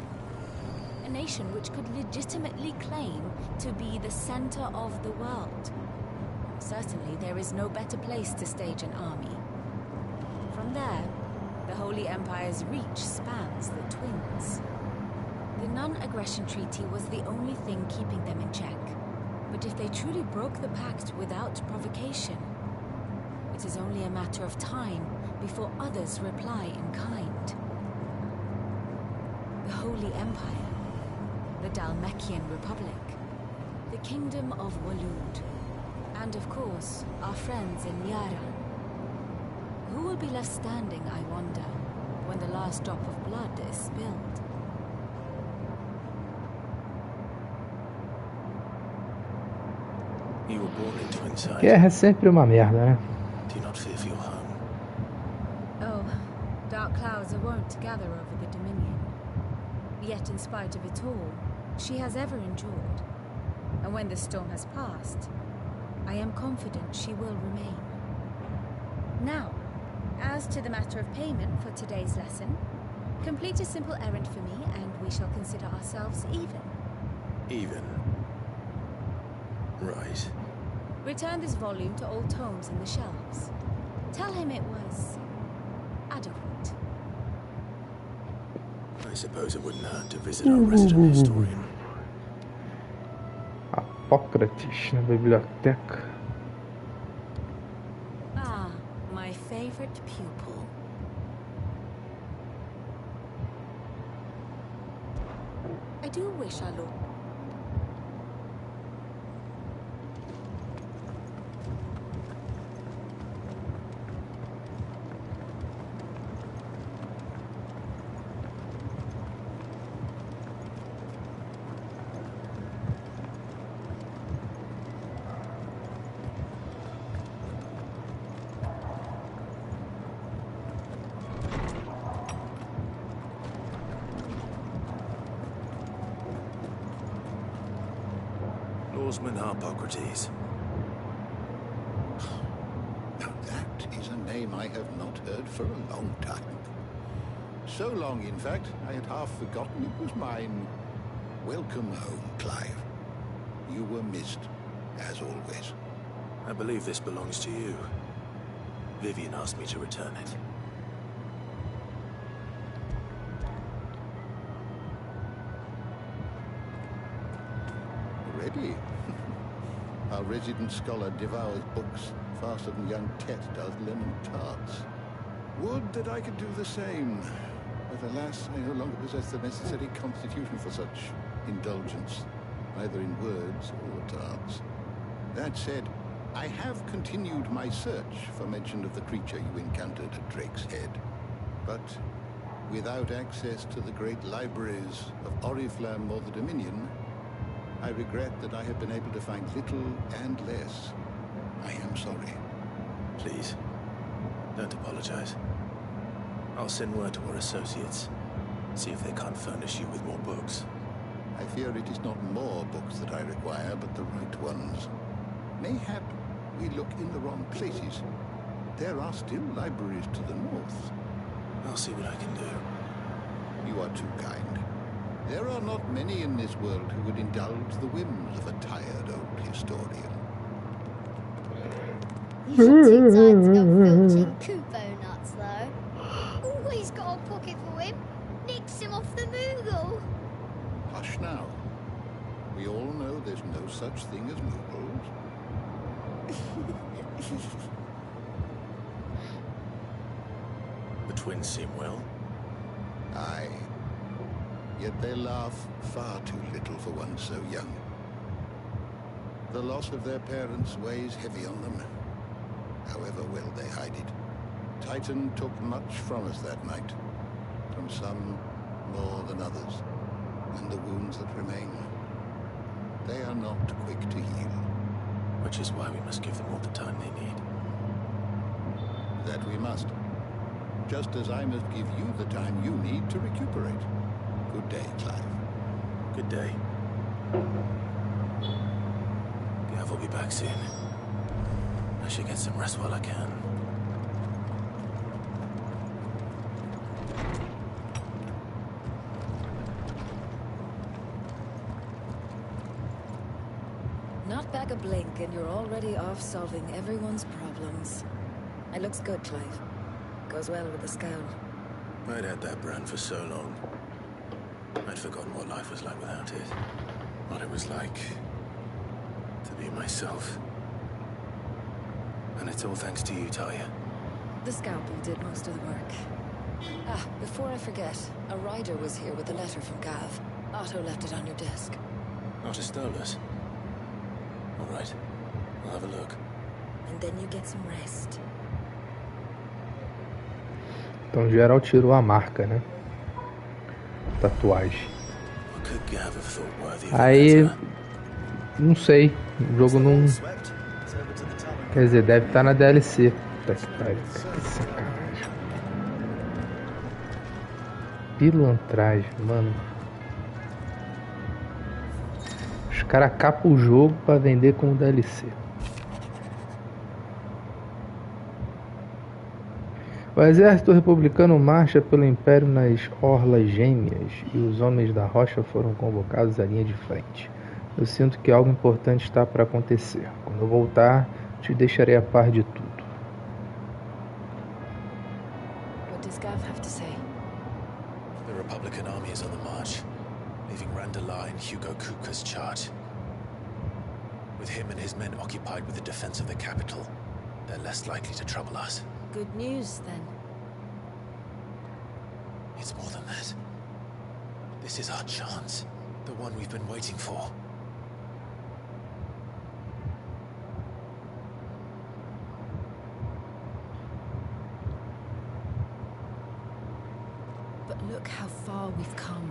A nation which could legitimately claim to be the center of the world. Certainly there is no better place to stage an army. From there, the Holy Empire's reach spans the Twins. The non-aggression treaty was the only thing keeping them in check. But if they truly broke the pact without provocation, it is only a matter of time before others reply in kind. The Holy Empire, the Dhalmekian Republic, the Kingdom of Waloed, and of course, our friends in Yaran. Who will be left standing, I wonder, when the last drop of blood is spilled? You were born into Twin. Guerra é sempre uma merda, né? Do you not fear for your home? Oh, dark clouds are wont to gather over the Dominion. Yet in spite of it all, she has ever endured. And when the storm has passed, I am confident she will remain. Now, as to the matter of payment for today's lesson, complete a simple errand for me and we shall consider ourselves even. Even? Right. Return this volume to old tomes in the shelves. Tell him it was adequate. I suppose it wouldn't hurt to visit our resident historian. Apócrates na biblioteca. Ah, my favorite pupil. I do wish our Lord... Lawsman Harpocrates. Now that is a name I have not heard for a long time. So long, in fact, I had half forgotten it was mine. Welcome home, Clive. You were missed, as always. I believe this belongs to you. Vivian asked me to return it. Ready? Our resident scholar devours books faster than young Tet does lemon tarts. Would that I could do the same. But alas, I no longer possess the necessary constitution for such indulgence, either in words or tarts. That said, I have continued my search for mention of the creature you encountered at Drake's Head. But without access to the great libraries of Oriflamme or the Dominion, I regret that I have been able to find little and less. I am sorry. Please, don't apologize. I'll send word to our associates. See if they can't furnish you with more books. I fear it is not more books that I require, but the right ones. Mayhap we look in the wrong places. There are still libraries to the north. I'll see what I can do. You are too kind. There are not many in this world who would indulge the whims of a tired old historian. He's not too tired to go filching Kupo nuts, though. Always got a pocket for him. Nicks him off the Moogle. Hush now. We all know there's no such thing as Moogles. The twins seem well. Aye. Yet they laugh far too little for one so young. The loss of their parents weighs heavy on them. However, however well they hide it. Titan took much from us that night. From some more than others. And the wounds that remain, they are not quick to heal. Which is why we must give them all the time they need. That we must. Just as I must give you the time you need to recuperate. Good day, Clive. Good day. Gav will be back soon. I should get some rest while I can. Not back a blink and you're already off solving everyone's problems. It looks good, Clive. Goes well with the scowl. I'd had that brand for so long. I'd forgotten what life was like without it. What it was like to be myself. And it's all thanks to you, Talia. The scalpel did most of the work. Ah, before I forget, a rider was here with a letter from Gav. Otto left it on your desk. Otto stole us. All right, I'll have a look. And then you get some rest. Então geral tirou a marca, né? Tatuagem. Aí, não sei, o jogo não... Quer dizer, deve estar na DLC. Puta que pariu, que sacanagem. Pilantragem, mano. Os caras capam o jogo pra vender como DLC. O exército republicano marcha pelo Império nas Orlas Gêmeas e os homens da rocha foram convocados à linha de frente. Eu sinto que algo importante está para acontecer. Quando eu voltar, te deixarei a par de tudo. What does Gav have to say? The Republican army is on the march, leaving Randala in Hugo Kuka's charge. With him and his men occupied with the defense of the capital, they're less likely to trouble us. Good news, then. It's more than that. This is our chance. The one we've been waiting for. But look how far we've come.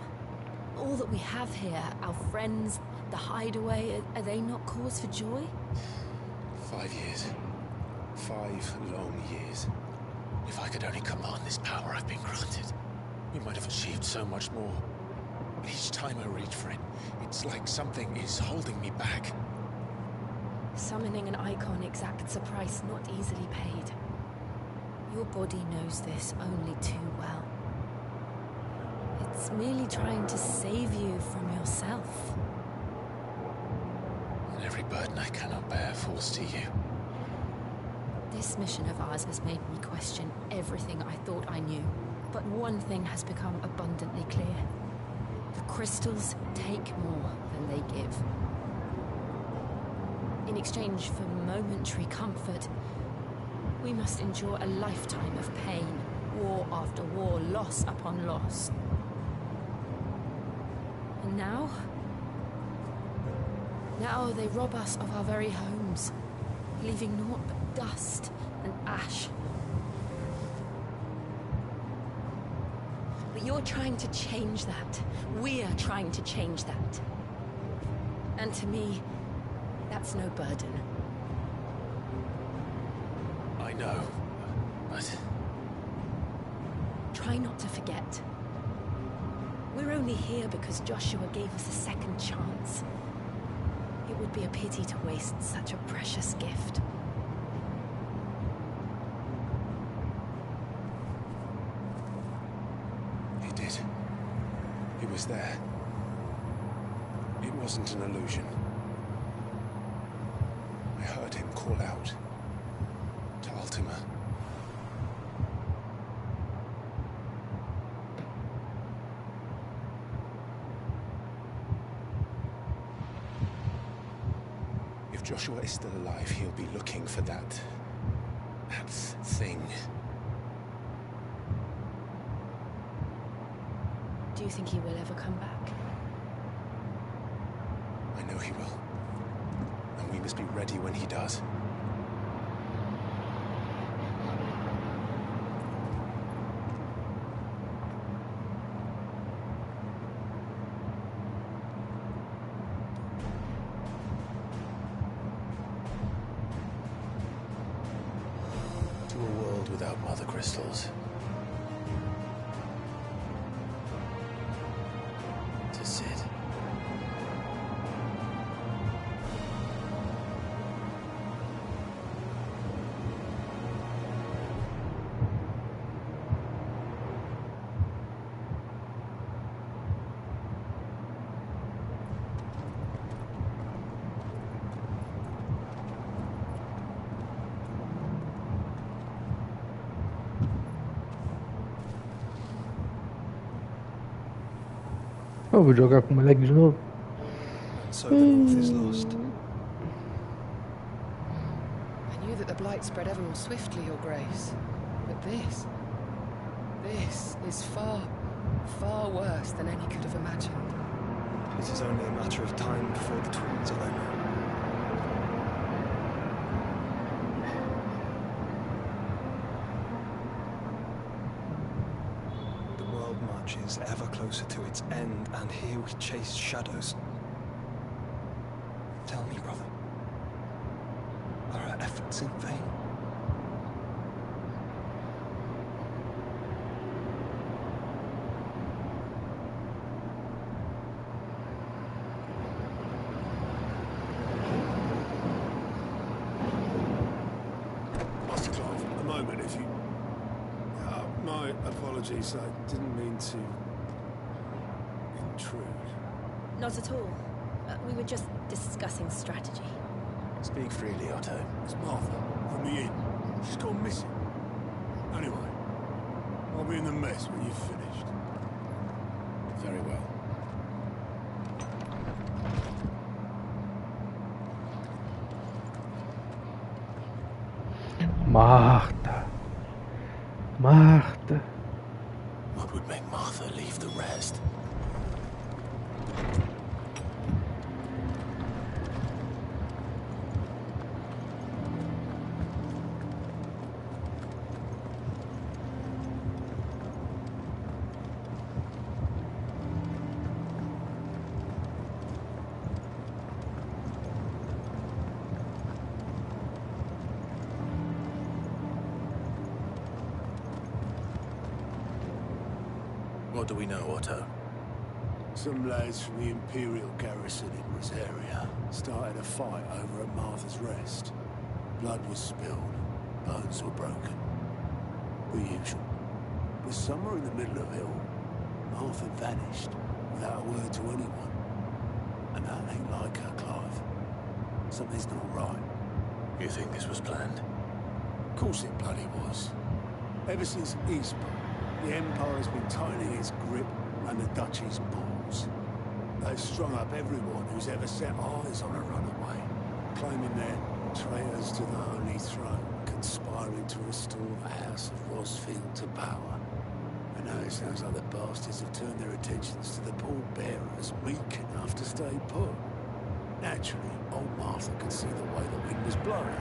All that we have here, our friends, the hideaway, are they not cause for joy? 5 years. 5 long years. If I could only command this power I've been granted, we might have achieved so much more. But each time I reach for it, it's like something is holding me back. Summoning an icon exacts a price not easily paid. Your body knows this only too well. It's merely trying to save you from yourself. And every burden I cannot bear falls to you. This mission of ours has made me question everything I thought I knew. But one thing has become abundantly clear. The crystals take more than they give. In exchange for momentary comfort, we must endure a lifetime of pain, war after war, loss upon loss. And now they rob us of our very homes, leaving naught but dust and ash. But you're trying to change that. We're trying to change that. And to me, that's no burden. I know, but... Try not to forget. We're only here because Joshua gave us a second chance. It would be a pity to waste such a precious gift. He did. He was there. It wasn't an illusion. I heard him call out to Ultima. If Joshua is still alive, he'll be looking for that thing. Do you think he will ever come back? I know he will. And we must be ready when he does. a world without mother crystals. To sit. Eu vou jogar com o moleque de novo. So the north is lost. I knew that the blight spread ever more swiftly, Your Grace. But this is far, far worse than any could have imagined. It is only a matter of time before the twins alone. The world marches ever closer to its end, and here we chase shadows. Tell me, brother, are our efforts in vain? Master Clive, a moment, if you... my apologies, I didn't mean to... intrude. Not at all. We were just discussing strategy. Speak freely, Otto. It's Martha, from the inn. She's gone missing. Anyway, I'll be in the mess when you've finished. Very well. Martha. Martha. What would make Martha leave the rest? What do we know, Otto? Some lads from the Imperial garrison in Rosaria started a fight over at Martha's Rest. Blood was spilled, bones were broken. The usual. But somewhere in the middle of it all, Martha vanished without a word to anyone. And that ain't like her, Clive. Something's not right. You think this was planned? Of course it bloody was. Ever since Eastport, the Empire has been tightening its grip around the Duchy's balls. They've strung up everyone who's ever set eyes on a runaway, claiming they're traitors to the Holy Throne, conspiring to restore the House of Rosfield to power. And now it sounds like the bastards have turned their attentions to the pallbearers meek enough to stay put. Naturally, old Martha could see the way the wind was blowing,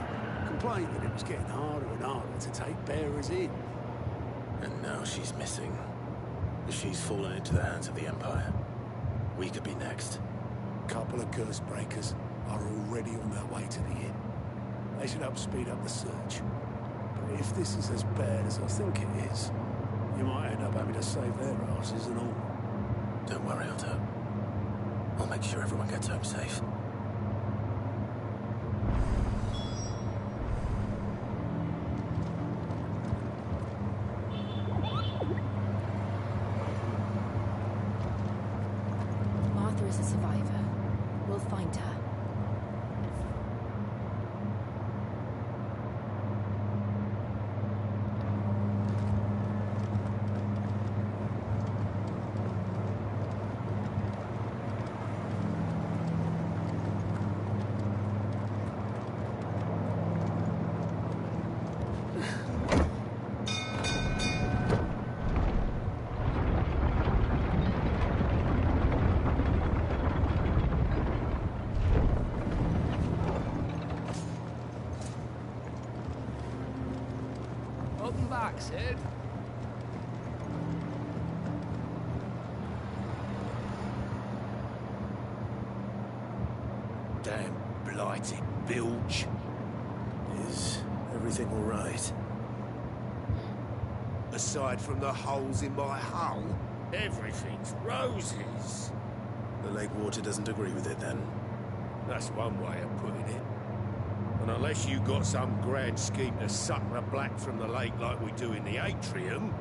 complained that it was getting harder and harder to take bearers in. And now she's missing. She's fallen into the hands of the Empire. We could be next. Couple of curse breakers are already on their way to the inn. They should help speed up the search. But if this is as bad as I think it is, you might end up having to save their asses and all. Don't worry, Otto. I'll make sure everyone gets home safe. Martha is a survivor. We'll find her. Welcome back, Sid. Damn blighted bilge. Is everything all right? aside from the holes in my hull, everything's roses. The lake water doesn't agree with it, then? That's one way of putting it. And unless you got some grand scheme to suck the black from the lake like we do in the atrium,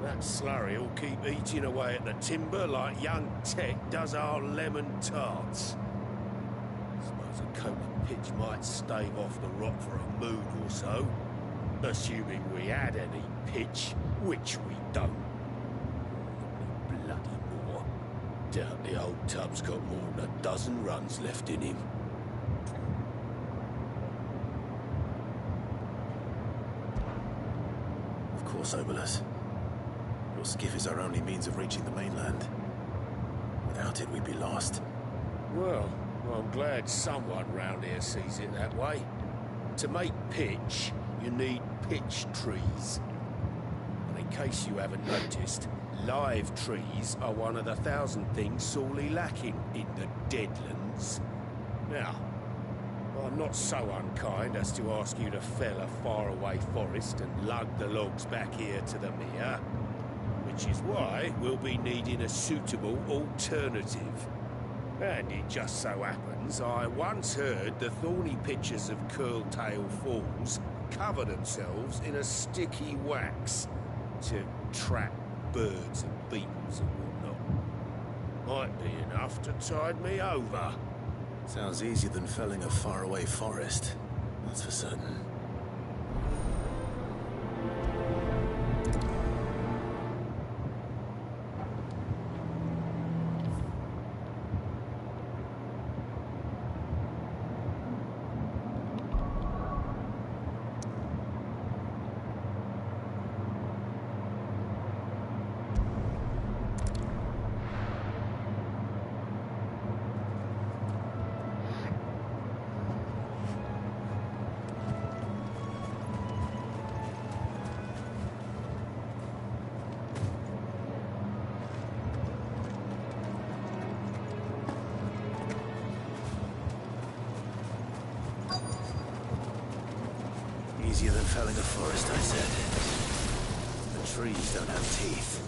that slurry will keep eating away at the timber like young Tech does our lemon tarts. Suppose a coat of pitch might stave off the rock for a moon or so, assuming we had any pitch, which we don't. Bloody more. Doubt the old tub's got more than a dozen runs left in him. Of course, Obolus. Your skiff is our only means of reaching the mainland. Without it, we'd be lost. Well, I'm glad someone round here sees it that way. To make pitch, you need pitch trees. And in case you haven't noticed, live trees are one of the 1,000 things sorely lacking in the Deadlands. Now, I'm not so unkind as to ask you to fell a faraway forest and lug the logs back here to the mere, which is why we'll be needing a suitable alternative. And it just so happens I once heard the thorny pitchers of Curltail Falls cover themselves in a sticky wax to trap birds and beetles and whatnot. Might be enough to tide me over. Sounds easier than felling a faraway forest, that's for certain. Easier than felling a forest, I said. The trees don't have teeth.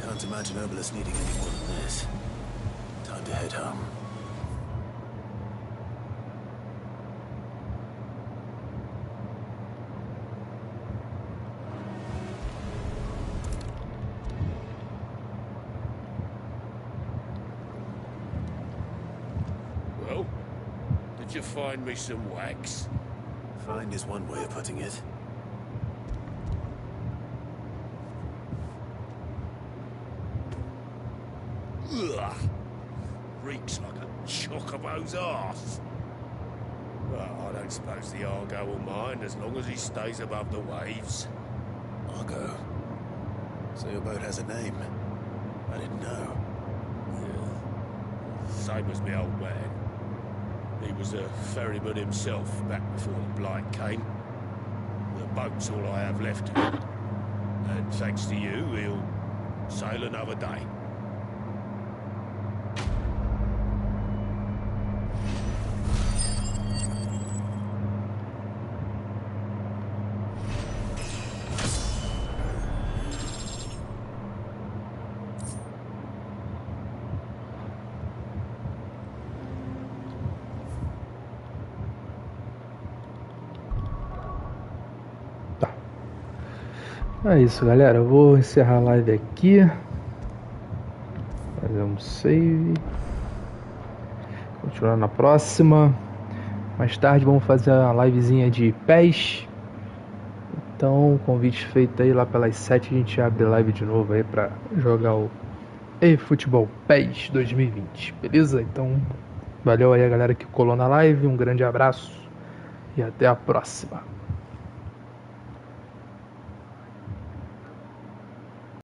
Can't imagine Obolus needing any more than this. Time to head home. Well, did you find me some wax? Find is one way of putting it. Ugh. Reeks like a chocobo's arse. Well, I don't suppose the Argo will mind as long as he stays above the waves. Argo? So your boat has a name? I didn't know. Yeah. Same as my old man. He was a ferryman himself back before the Blight came. The boat's all I have left of him. And thanks to you, he'll sail another day. É isso, galera. Eu vou encerrar a live aqui. Fazer um save. Continuar na próxima. Mais tarde vamos fazer uma livezinha de PES. Então, convite feito aí, lá pelas 7 a gente abre live de novo aí pra jogar o eFootball PES 2020, beleza? Então, valeu aí a galera que colou na live, um grande abraço e até a próxima.